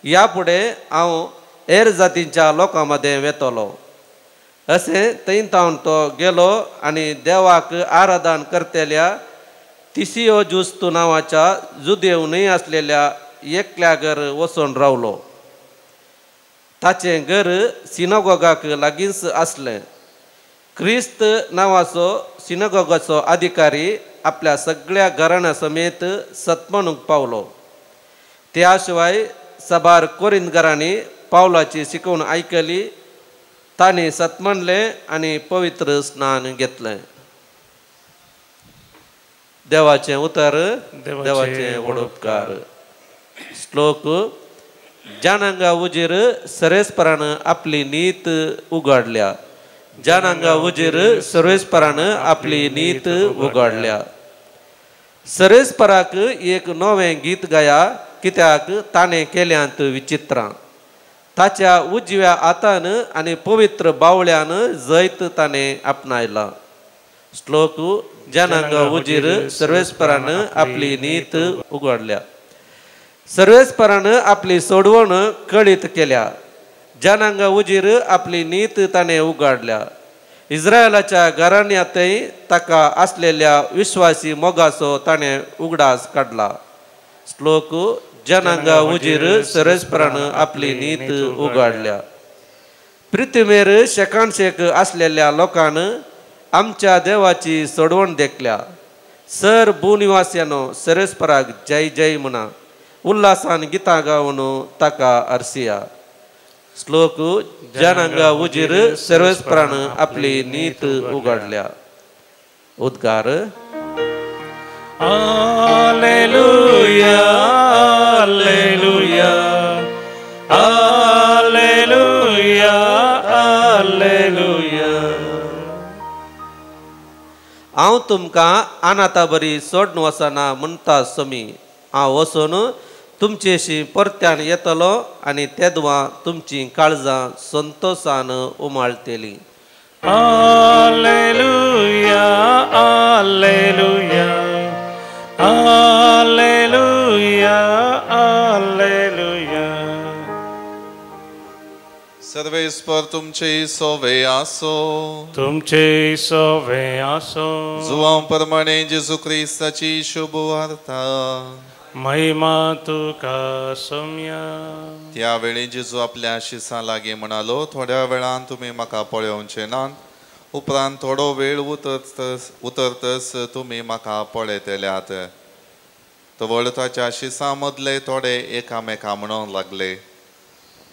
ह्या फुडें हांव हेर जातींच्या लोकां मदें वेतलो. अशें थंयतावन तो गेलो आनी देवाक आराधन करतेल्या तिसियो जुस्तू नांवाच्या जुदेव न्हय आसलेल्या एकल्या घर वचून रावलो. ताचें घर सिनोगोगाक लागींच आसलें. क्रिस्त नांवाचो सिनोगोगाचो अधिकारी आपल्या सगळ्या घराण्या समेत सत्मनूक पावलो. त्या शिवाय सबार कोरिंतकारांनी पावलाची शिकवण आयकली. तांणी सत्मनलें आनी पवित्र स्नान घेतलें. देवाचें उतर. देवाचे वडोपकार. श्लोक. जानांगा उजीर सर्वेस्परान आपली नीत उगाडल्या. जानांगा उजीर सर्वेस्परान आपली नीत उगाडल्या. सर्वेस्पराक एक नवें गीत गाया कित्याक ताणें केल्यांत विचित्रां. ताच्या उजव्या हातान आनी पवित्र बावळ्यान जैत ताणें आपणायला. श्लोक. जानांगा उजीर सर्वेस्परान आपली नीत उगाडल्या. सर्वेस्परान आपली सोडवण कळीत केल्या. जानांगा उजीर आपली नीत ताणें उगाडल्या. इस्रायलाच्या घराण्यांतय ताका आसलेल्या विश्वासी मोगाचो ताणें उगडास काडला. श्लोक. जानांगा उजीर सर्वेस्परान आपली नीत उगाडल्या. पृथ्वीमेर शेकानशेक आसलेल्या लोकान आमच्या देवाची सोडवण देखल्या. सर भूनिवास्यानो सर्वेस्पराक जय जय म्हणा. उल्हासान गितां गावन ताका हरसिया. श्लोक. जानांगा उजीर सर्वेस्परान आपली नीत उगाडल्या. उद्गार. Hallelujah hallelujah hallelujah hallelujah. हांव तुमकां अनाथा बरी सोडून वचना म्हणटा समी. हांव वचून तुमचेशी परत्यान येतलो आनी तेदवां तुमची काळजां संतोशान उमाळटली. Hallelujah hallelujah hallelujah hallelujah. सर्वेस्पर तुमचे सोवे आसो. तुमचे सोवे आसो. जुवां प्रमाणे जेजू क्रिस्ताची शुभ वार्ता. महिमा तुका सोम्या. त्यावेळी जेजू आपल्या शिसां लागीं म्हणालो, थोड्या वेळान तुमी म्हाका पळोवचे नात, उपरांत थोडो वेळ उतरतस तुमी म्हाका पळयतल्यात. तवळ ताच्या शिसां मदले थोडे एकामेका म्हणूंक लागले,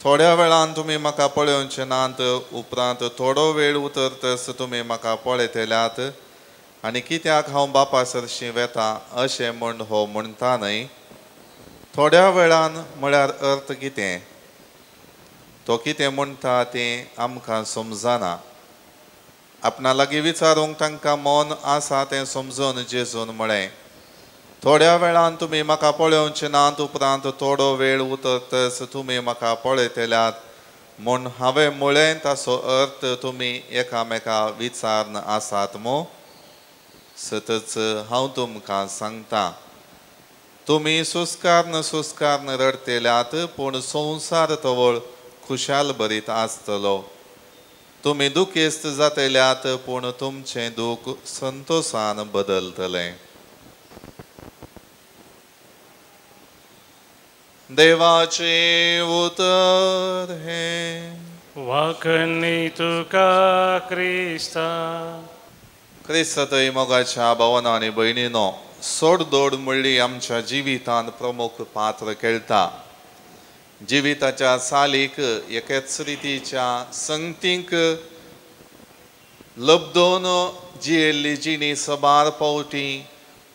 थोड्या वेळान तुमी म्हाका पळोवचे नात, उपरांत थोडो वेळ उतरतस तुमी म्हाका पळयतल्यात. आनी कित्याक हांव बापा सरशी वेता अशें म्हूण हो म्हणटा न्हय. थोड्या वेळान म्हळ्यार अर्थ कितें? तो कितें म्हणटा तें आमकां समजना. आपणा लागीं विचारूंक तांकां मौन आसा तें समजून जेजून म्हळें, थोड्या वेळान तुमी म्हाका पळोवचे नात, उपरांत थोडो वेळ उतरतस तुमी म्हाका पळयतल्यात म्हूण हांवें म्हळें ताचो अर्थ तुमी एकामेका विचारन आसात मो. सतच हांव तुमकां सांगतां, तुमी सुस्कारन रडतल्यात, पूण संवसार तवळ खुशाल भरीत आसतलो. तुमी दुखेस्त जातल्यात, पूण तुमचें दूख संतोषान बदलतलें. देवाचे उतर हे. वाकणी तुका क्रिस्ता. क्रिस्तय मोगाच्या भावांनो आनी भयणींनो, सोडदोड म्हणली आमच्या जिवितांत प्रमुख पात्र खेळटा. जिविताच्या सालीक एकेच रितीच्या संगतींक लबदोन जियेल्ली जिणी सबार पावटी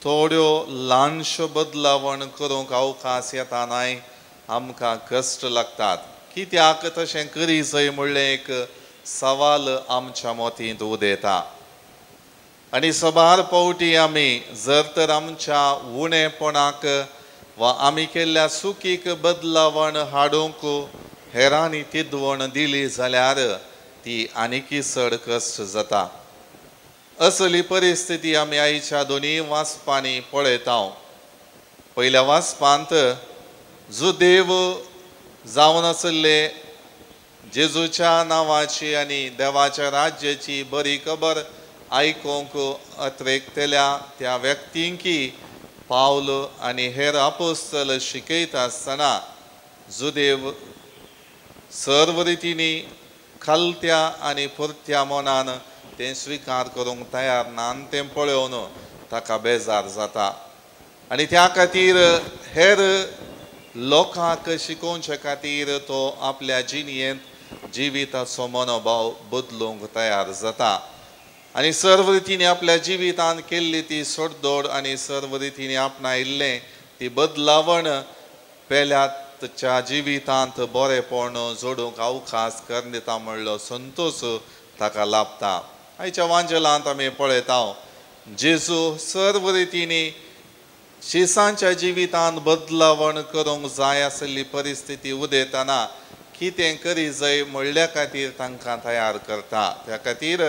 थोड्यो ल्हानश्यो बदलावण करूंक अवकाश येतानाय आमकां कश्ट लागतात. कित्याक तशें करी जंय म्हणलें एक सवाल आमच्या मोतींत उदेता. आनी सबार पावटी आमी जर तर आमच्या उणेपणाक वा आमी केल्ल्या चुकीक बदलावण हाडूंक हेरांनी तिदवण दिली जाल्यार ती आनीक चड कश्ट जाता. असली परिस्थिती आमी आयच्या दोनी वाचपांनी पळयता. पयल्या वाचपांत जो देव जावन आसले जेजूच्या नांवाची आनी देवाच्या राज्याची बरी खबर आयकूंक अत्रेकतेल्या त्या व्यक्तींकी पावल आनी हेर आपोस्तल शिकयता आसतना जो देव सर्व रितींनी खालत्या आनी पुरत्या मनान तें स्विकार करूंक तयार ना आनी तें पळोवन ताका बेजार जाता. आनी त्या खातीर हेर लोकांक शिकोवचे खातीर तो आपल्या जिणयेंत जिविताचो मनोभाव बदलूंक तयार जाता. आनी सर्व रितींनी आपल्या जिवितांत केल्ली ती सोडदोड आनी सर्व रितींनी आपणायिल्लें ती बदलावण पेल्याच्या जिवितांत बरेपण जोडूंक अवकाश करता म्हणलो संतोश ताका लाभता. आयच्या वांजलांत आमी पळयता जेजू सर्व रितींनी शिसांच्या जिवितांत बदलावण करूंक जाय आसली परिस्थिती उदेताना कितें करी जंय म्हणल्या खातीर तांकां तयार करता. त्या खातीर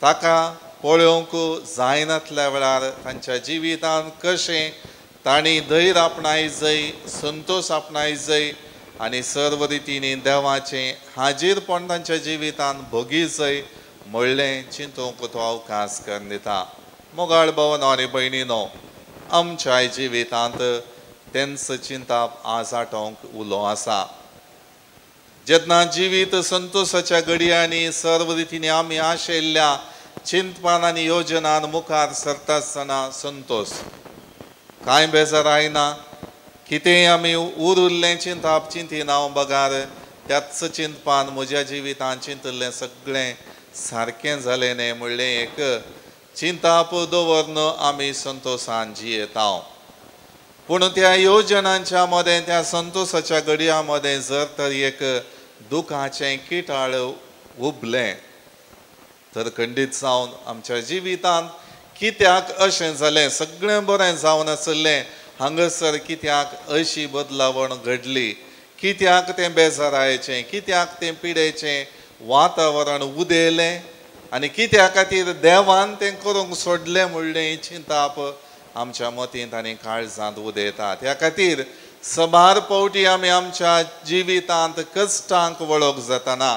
ताका पळोवंक जायनातल्या वेळार तांच्या जिवितांत कशें तांणी धैर्य आपणाय जाय, संतोष आपणाय जाय आनी सर्व रितींनी देवाचें हाजीरपण तांच्या जिवितांत भोगी जाय म्हणलें चिंतूंक तो अवकाश करून दिता. मोगाळ भावांनो आनी भयणींनो, आमच्या जिवितांत तेंच चिंताप आजाटोंक उलो आसा. जेन्ना जिवीत संतोषाच्या घडयांनी सर्व रितींनी आमी आशेल्ल्या चिंतपान आनी योजनान मुखार सरता आसतना संतोष कांय बेजार आयना. कितेंय आमी उरिल्लें चिंतप चिंतिना बगार त्याच चिंतपान म्हज्या जिवितांत चिंतलें सगळें सारकें जालें न्ही म्हणलें एक चिंताप दवरन आमी संतोषान जियेता. पूण त्या योजनांच्या मदें त्या संतोषाच्या घडयां मदें जर तर एक दुखाचें किटाळ उबलें तर खंडीत जावन आमच्या जिवितांत कित्याक अशें जालें, सगळें बरें जावन आसलें, हांगासर कित्याक अशी बदलावण घडली, कित्याक तें बेजारायेचें, कित्याक तें पिडेचें वातावरण उदेलें आनी कित्या खातीर देवान तें करूंक सोडलें म्हणलें चिंताप आमच्या मतींत आनी काळजांत उदेता. त्या खातीर सबार पावटी आमी आमच्या जिवितांत कश्टांक वळख जाताना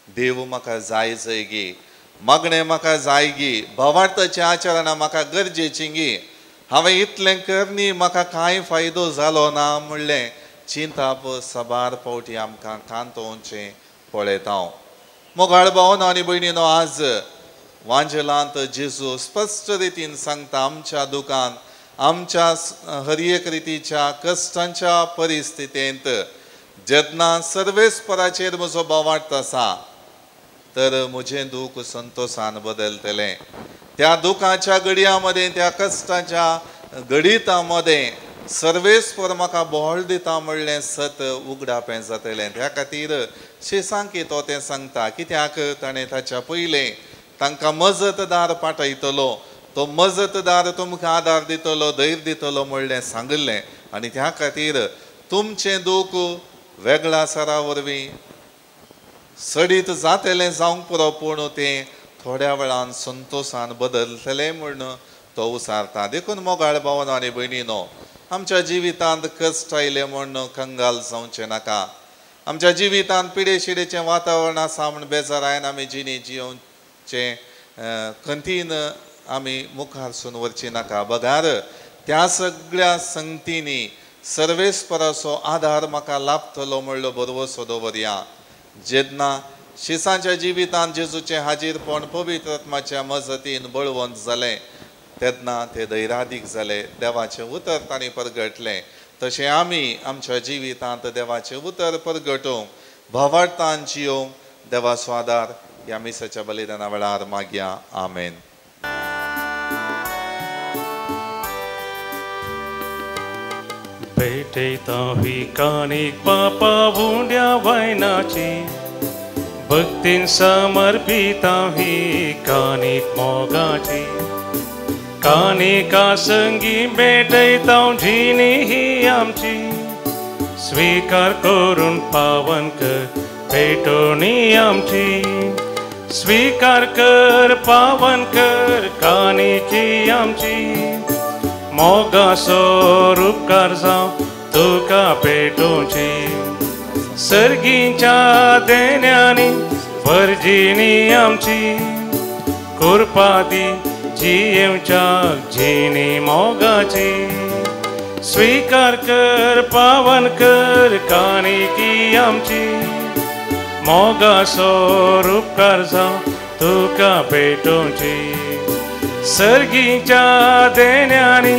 देव म्हाका जाय जय गी, मागणें म्हाका जाय गी, भावार्थाचीं आचरणां म्हाका गरजेचीं गी, हांवें इतलें करनी म्हाका कांय फायदो जालो ना म्हणलें चिंताप सबार फावटी आमकां कांतोवचें पळयता. मोगाळ भावनो आनी भयणीनो, आज वांजेलांत जेजू स्पश्ट रितीन सांगता आमच्या दुकान, आमच्या हर एक रितीच्या कश्टांच्या परिस्थितींत जेन्ना सर्वेस्पराचेर म्हजो बोवाट आसा तर म्हजें दूख संतोशान बदलतलें. त्या दुखाच्या घडयां मदें, त्या कश्टाच्या घडीता मदें सर्वेस्पर म्हाका बोळ दिता म्हणलें सत उगडापें जातलें. त्या खातीर शेसांकी तो तें सांगता, कित्याक ताणें ताच्या पयलें तांकां मजतदार पाठयतलो, तो मजतदार तुमकां आदार दितलो, धैर्य दितलो म्हणलें सांगलें. आनी त्या खातीर तुमचें दूख वेगळ्या सरा वरवीं सडीत जातलें जावंक पुरो, पूण तें थोड्या वेळान संतोशान बदलतलें म्हूण तो उसारता. देखून मोगाळ भावनो आनी भयणीनो, आमच्या जिवितांत कश्ट आयले म्हूण कंगाल जावचें नाका. आमच्या जिवितांत पिडेशिडेचें वातावरण आसा म्हूण बेजारायन आमी जिणी जियोवचें खंतीन आमी मुखार सून वरची नाका. बगार त्या सगळ्या संगतींनी सर्वेस्पराचो आदार म्हाका लाभतलो म्हणलो बरवसो दवरया. जेन्ना शिसांच्या जिवितांत जेजूचें हाजीरपण पवित्र आत्म्याच्या मजतीन बळवंत जालें तेन्ना ते धैर्यादीक जाले, देवाचें उतर तांणी परगटलें. तशें आमी आमच्या जिवितांत देवाचें उतर परगटूंक भवार्थान जियोवंक देवाचो आदार ह्या मिसाच्या बलिदाना वेळार मागया. आमेन. भेटयता ही काणीक बापा भोंड्या वायनाची, भक्तीन समर्पिता ही काणीक मोगाची. काणिका संगी भेटयता जिणी ही आमची, स्वीकार करून पावन कर भेटोनी आमची. स्वीकार कर पावन कर काणिकी आमची, मोगाचो उपकार जावं तुका भेटोवची. सर्गीच्या देण्यानी वर्जिनी आमची, कृपा दी जियेवच्या जिणी मोगाची. स्वीकार कर पावन कर काणिकी आमची, मोगाचो उपकार जावं तुका भेटोवची. सर्गीच्या देण्यानी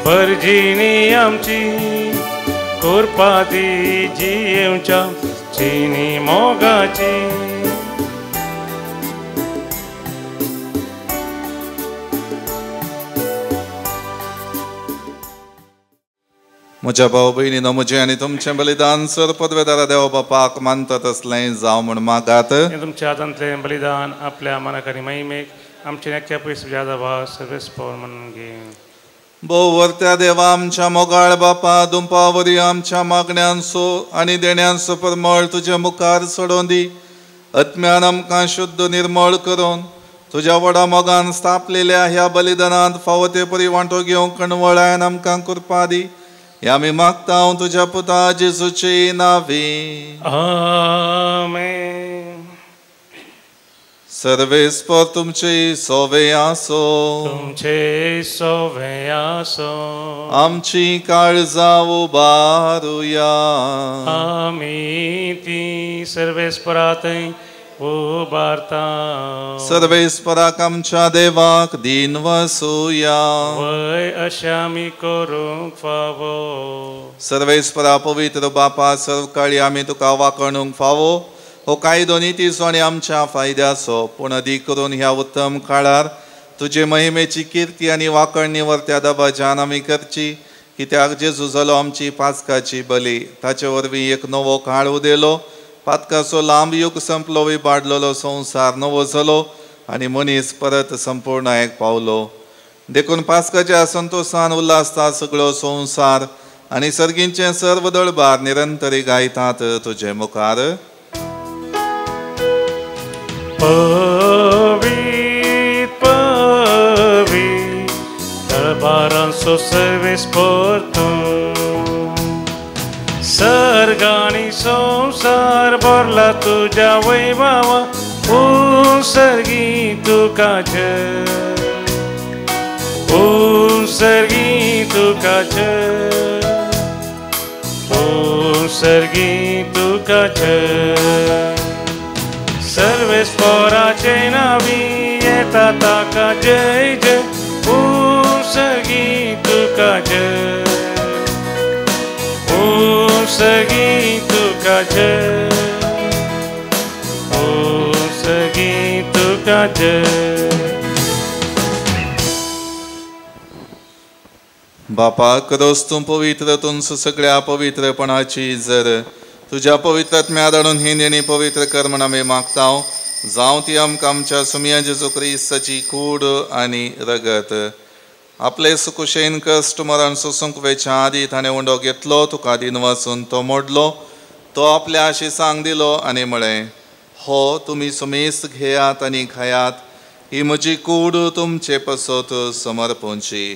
वर्जिनी आमची, कृपा दी जियेवच्या जिणी मोगाची. म्हज्या भाव भयणीनो, म्हजें आनी तुमचें बलिदान सर पदवेदारा देवा बापाक मानता तसलें जावं म्हूण मागात. तुमच्या हातांतलें बलिदान आपल्या मनाक आनी महिमेक आमचे नेक्या पयस ज्यादा भाव सर्वेस्पर म्हणून घे. भोवरत्या देवा, आमच्या मोगाळ बापा, दुंपावरी आमच्या मागण्यांचो आनी देण्यांचो परमळ तुज्या मुखार सोडून दी. आत्म्यान आमकां शुद्ध निर्मळ करून तुज्या व्हडा मोगान स्थापलेल्या ह्या बलिदानांत फावो ते परी वांटो घेवंक कणवळायन आमकां कृपा दी. हे आमी मागता तुज्या पुता जेजूचे नांवी. आमेन. सर्वेस्पर तुमचे सोवे आसो, तुमचे सोवे आसो. आमची काळजां उबारुया. आमी ती सर्वेस्परांतय उबारता. सर्वेस्पराक आमच्या देवाक दिन वसूया. वय अशें आमी करूंक फावो. सर्वेस्परा पवित्र बापा, सर्व काळी आमी तुका वाकणूंक फावो. हो कायदो नितीचो आनी आमच्या फायद्याचो, पूण अदीक करून ह्या उत्तम काळार तुजे महिमेची कीर्ती आनी वाकण निवर्त्या दबाज्यान आमी करची. कित्याक जेजू जालो आमची पास्काची बली. ताचे वरवीं एक नवो काळ उदेलो. पातकाचो लांब युग संपलो, विबाडलेलो संवसार नवो जालो आनी मनीस परत संपूर्णायेक पावलो. देखून पास्काच्या संतोशान उल्हासता सगळो संवसार आनी सर्गींचे सर्व दळबार निरंतरी गायतात तुजे मुखार. पवित्र पवित्र दळबारांचो सर्वेस्पर तूं. सर्गानी संसार भरला तुझ्या वैभवा, सर्गी तुका जय. सर्गी तुका जय, सर्गी तुका जय. सर्वेस्पराचे नावी येता ताका जय जय. सर्गी तुका जय, सर्गी तुका जय, सर्गी तुका जय. बापा करोस तूं पवित्र तुमच सगळ्या पवित्रपणाची जर तुझ्या पवित्रात्म्या धाडून ही देणी पवित्र कर म्हण आमी मागतांव. जावं ती आमकां आमच्या सुमिया जेजू क्रिस्ताची कूड आनी रगत. आपले सुकुशेन कश्ट मरण सोसूंक वेच्या आदी ताणें उंडो घेतलो, तुका दिन वचून तो मोडलो, तो आपल्या आशिसांक दिलो आनी म्हळें, हो तुमी सुमेस्त घेयात आनी खायात, ही म्हजी कूड तुमचे पसत समर्पूंची.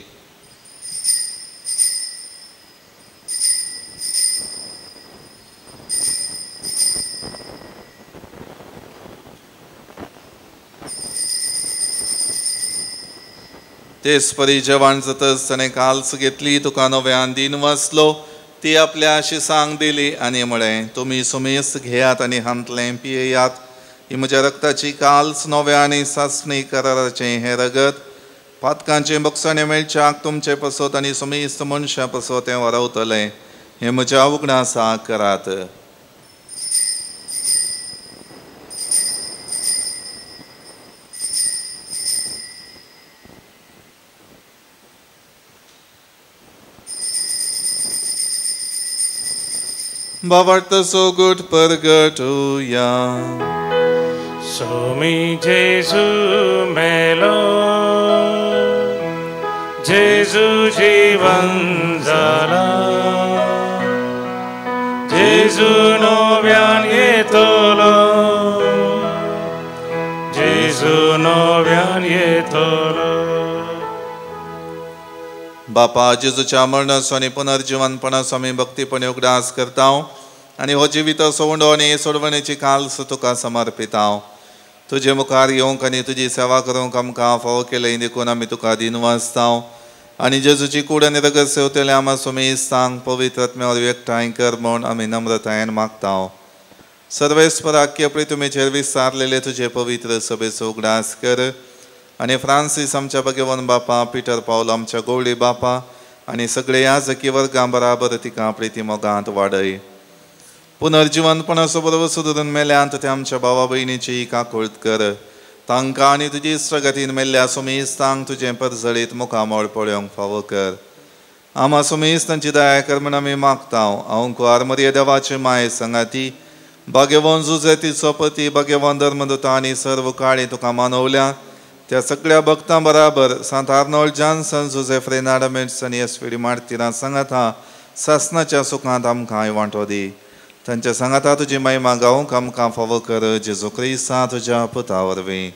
तेच परी जेवण जातच ताणें काल्स घेतली, तुका नव्यान दिन वाचलो, ती आपल्या आशिसांक दिली आनी म्हळें, तुमी सुमेस्त घेयात आनी हांतलें पियेयात, ही म्हज्या रक्ताची काल्स नव्या आनी सासणी कराराचें हें रगत. पातकांचें बक्षणें मेळच्याक तुमचे पसत आनी सुमेस्त मनशां पसत हें वरवतलें, हें म्हज्या उगडासा करात. बावडता सोगुट परगटुया. सोमी जेजू मेलो, जेजू जीवन जाला, जेजू नव्यान येतलो, जेजू नव्यान येतलो. बापा जेजूच्या मरणाचो आनी पुनर्जिवनपणाचो आमी भक्तीपणे उगडास करतांव आनी हो जिवीत सोडून आनी सोडवणेची काल्स तुका समर्पितांव. तुजे मुखार येवंक आनी तुजी सेवा करूंक आमकां फावो केलें देखून आमी तुका दिन वाचतांव आनी जेजूची कूड आनी रगत सेवतले आमा सुमेस्तांक पवित्र आत्म्यावर एकठांय कर म्हूण आमी नम्रतायेन मागतांव. सर्वेस्पराक्य प्रितुमेचेर विस्तारलेले तुजे पवित्र सभेचो उगडास कर आनी फ्रांसीस आमच्या भगवन बापा, पिटर पावल आमच्या गवळी बापा आनी सगळे याजकी वर्गां बराबर तिका प्रिती मोगांत वाडय. पुनर्जिवनपणाचो बरोबर सुदरून मेल्यांत ते आमच्या भावा भयणीची काकुळट कर. तांकां आनी तुजी इश्टगतीन मेल्ल्या सुमेस्तांक तुजें परजळीत मुखामोळ पळोवंक फावो कर. आमा सुमेस्तांची दया कर म्हण आमी मागतांव. हांव कुंवार मरिये देवाचे माये संगाती, भाग्यवान जुझेतीचो पती, भाग्यवान धर्मदूता आनी सर्व काळी तुका मानवल्या त्या सगळ्या भक्तां बराबर सांत आर्नोल्ड जॉन्सन, जुझेफ रेनार्डमेंट्स आनी एसपीडी मार्तिरां सांगाता सासणाच्या सुखांत आमकां वांटो दी. तांच्या सांगाता तुजी महिमा गावंक आमकां फावो कर. जेजू क्रिस्ता तुज्या पुता वरवीं.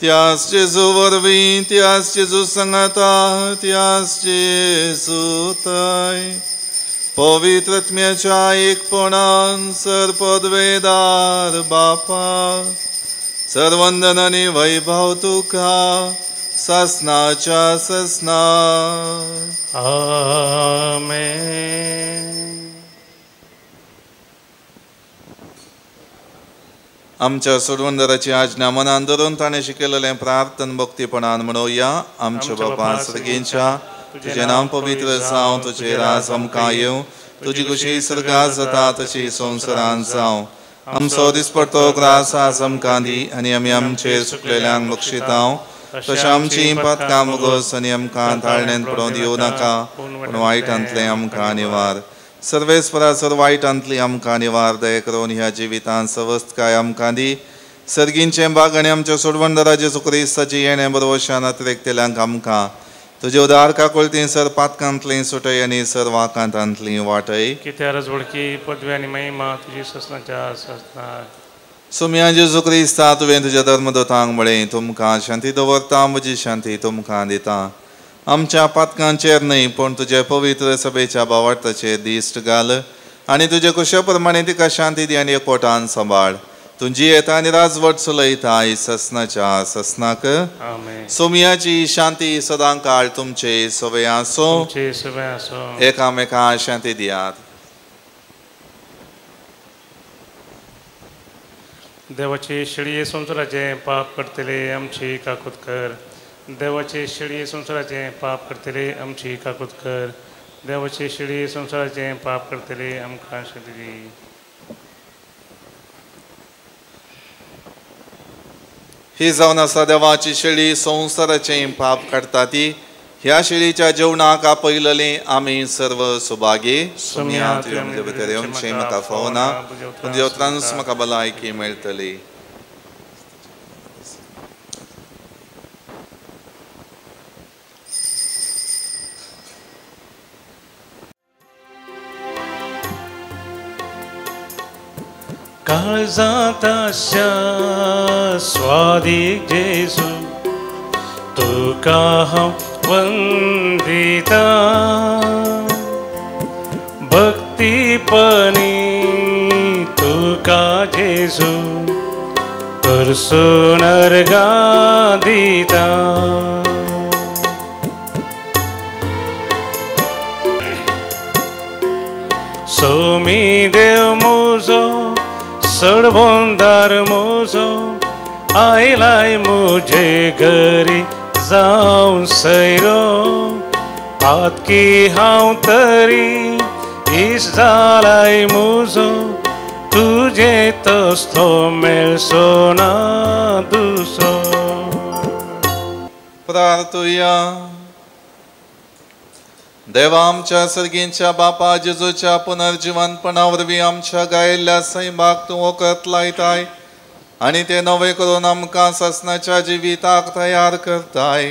त्याच जेजू वरवीं, त्याच जेजू सांगाता, त्याच जेजू थंय पवित्र आत्म्याच्या एकपणान सर्पद्वेदार बापा सर्वंदन आनी वैभव तुका सासणाच्या ससना. आमेन. आमच्या सोडवंदराची आज्ञा मनान धरून ताणें शिकयलेलें प्रार्थन भक्तीपणान म्हणोया. आमच्या बापा सर्गेच्या, तुजें नांव पवित्र जावं, तुजें राज आमकां येवं, तुजी कुशी सर्गांत जाता तशी संवसारांत जावं. आमचो दिसपडटो ग्रास आज आमकां दी आनी आमी आमचेर चुकलेल्यांक बक्षितांव, तशें आमची पातकां मुगोस आनी आमकां ताळणेंत पडोवन दिवं नाका, पूण वायटांतलें आमकां निवार. सर्वेस्परासर वायटांतली आमकां निवार. दया करून ह्या जिवितांत सवस्थकाय आमकां दी. सर्गींचें भाग आनी आमच्या सोडवंदरा जेजू क्रिस्ताची येणें बरोवशान अतिरेकतेल्यांक आमकां तुजे उदार काकुळतीं सर पातकांतलीं सुटय आनी सर वाकांतांतलीं वाटय. कित्या रजवडकी पदवी आनी महिमा तुजी ससनाच्या ससना. सुम्या जेजू क्रिस्ता तुवें तुज्या धर्मदूतांक म्हळें, तुमकां शांती दवरता, म्हजी शांती तुमकां दिता. आमच्या पातकांचेर न्हय पूण तुजे पवित्र सभेच्या बावटाचेर दिश्ट घाल आनी तुजे कुशे प्रमाणे तिका शांती दी आनी एकवटान सांबाळ. तुझी येता आनी राजवट चलयताय ससनाच्या ससनाक आमेन. सोमयाची शांती सदां काळ तुमचे सवय आसो. तुमचे सवय आसो. एकामेका शांती दियात. देवाचे शिडये संसाराचे पाप करतले आमची काकूत कर. देवाचे शिडये संसाराचे पाप करतले आमची काकूत कर. देवाचे शिडये संसाराचे पाप करतले आमकां शांती दी. ही जावन आसा देवाची शेळी संसाराचे पाप काडटा ती. ह्या शेळीच्या जेवणाक आपयलेली आमी सर्व सुभागी. सुमयात येवचे म्हाका फोना पूण देवत्रांस म्हाका भलायकी मेळटली. काळजांत आशा स्वादीक जेजू तुका हांव वंदिता. भक्तीपणी तुका जेजू करसून अर्गां दिता. सोमी देव म्हजो सडबोंदार म्हजो आयलाय मुजे घरी जावं सैरो. आतकी हांव तरी इश्ट जालाय म्हजो तुजे तसलो मेळचो ना दुसरो. प्रार्थुया. देवा आमच्या सर्गींच्या बापा जेजूच्या पुनर्जीवनपणा वरवीं आमच्या गायिल्ल्या सैमाक तूं वखद लायताय आनी ते नवे करून आमकां ससनाच्या जिविताक तयार करताय.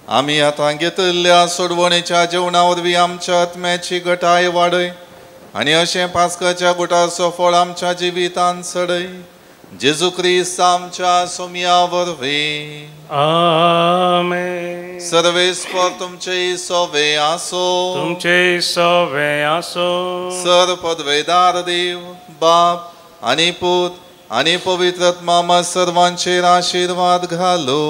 आमी आतां घेतिल्ल्या सोडवणेच्या जेवणा वरवीं आमच्या आत्म्याची घटाय वाडय आनी अशें पास्काच्या गुटाचो फळ आमच्या जिवितांत सडय. जेजू क्रिस्त आमच्या सोमया वरवीं. आमेन. सर्वेस्पर तुमचे सोवे आसो. तुमचे सोवे आसो. सर पदवेदार देव बाप आनी पूत आनी पवित्र आत्मा सर्वांचेर आशीर्वाद घालो.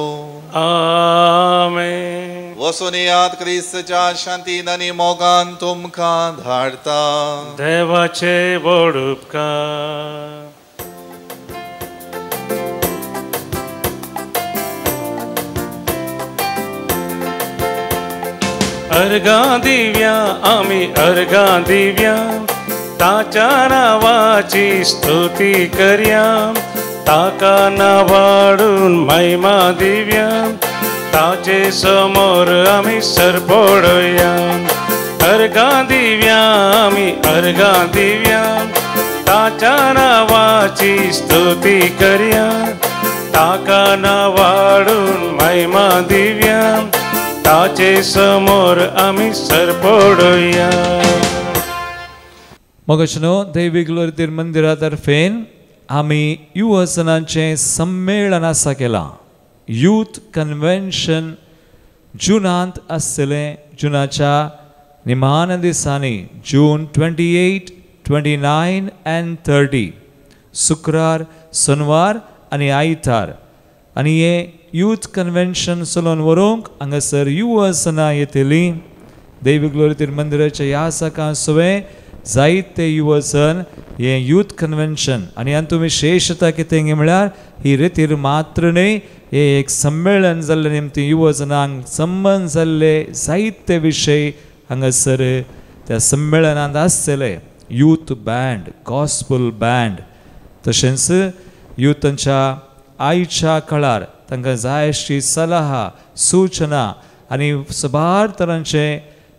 आमेन. वचून याद क्रिस्तच्या शांतीन आनी मोगान तुमकां धाडटा. देवाचे व्हड उपकार. अर्गां दिव्या आमी अर्गां दिव्या ताच्या नावाची स्तुती करया. ताका नावाडून महिमा दिव्या ताचे समोर आमी सरपडया. अर्गां दिव्या आमी अर्गां दिव्या ताच्या नावाची स्तुती करया. ताका नावाडून महिमा दिव्या ताचे समोर आमी सरपडया. मोगशनो दैवीक लोरीतील मंदिरातर्फेन आमी युवसनांचे संमेलन आसा केला. यूथ कन्वेन्शन जुनांत आसतले. जुनाच्या निमाण दिसांनी जून 28, 29 and 30 शुक्रार सोनवार आनी आयतार. आनी हे यूथ कन्वेन्शन चलोवन व्हरूंक हांगासर युवसनां येतलीं. दैवीक लोरीतील मंदिराच्या ह्या सकाळ सुवे जायते युवसन हे यूथ कन्वेन्शन आनी हातूंत विशेशता कितें म्हळ्यार ही रितीर मात्र न्हय, हे एक संमेलन जाल्ले निमती युवजनांक संबंद जाल्ले जायते विशय हांगासर त्या संमेलनांत आसतले. यूथ बँड, गॉस्पल बँड, तशेंच युथांच्या आयच्या काळार तांकां जाय अशी सलाह सूचना आनी सबार तरांचे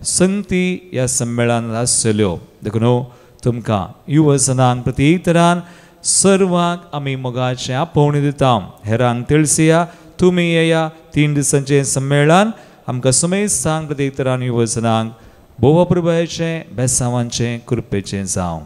संगती ह्या संमेलनांत आसतल्यो. देखून तुमकां युवजनांक प्रत्येक तरान सर्वांक आमी मोगाचें आपोवणी दिता. हेरांक तिळसिया, तुमी येया. 3 दिसांचें संमेलन आमकां सुमेस्तांक प्रत्येक तरान युवजनांक भोव प्रभुयाचें बेसांवांचें कृपेचें जावं.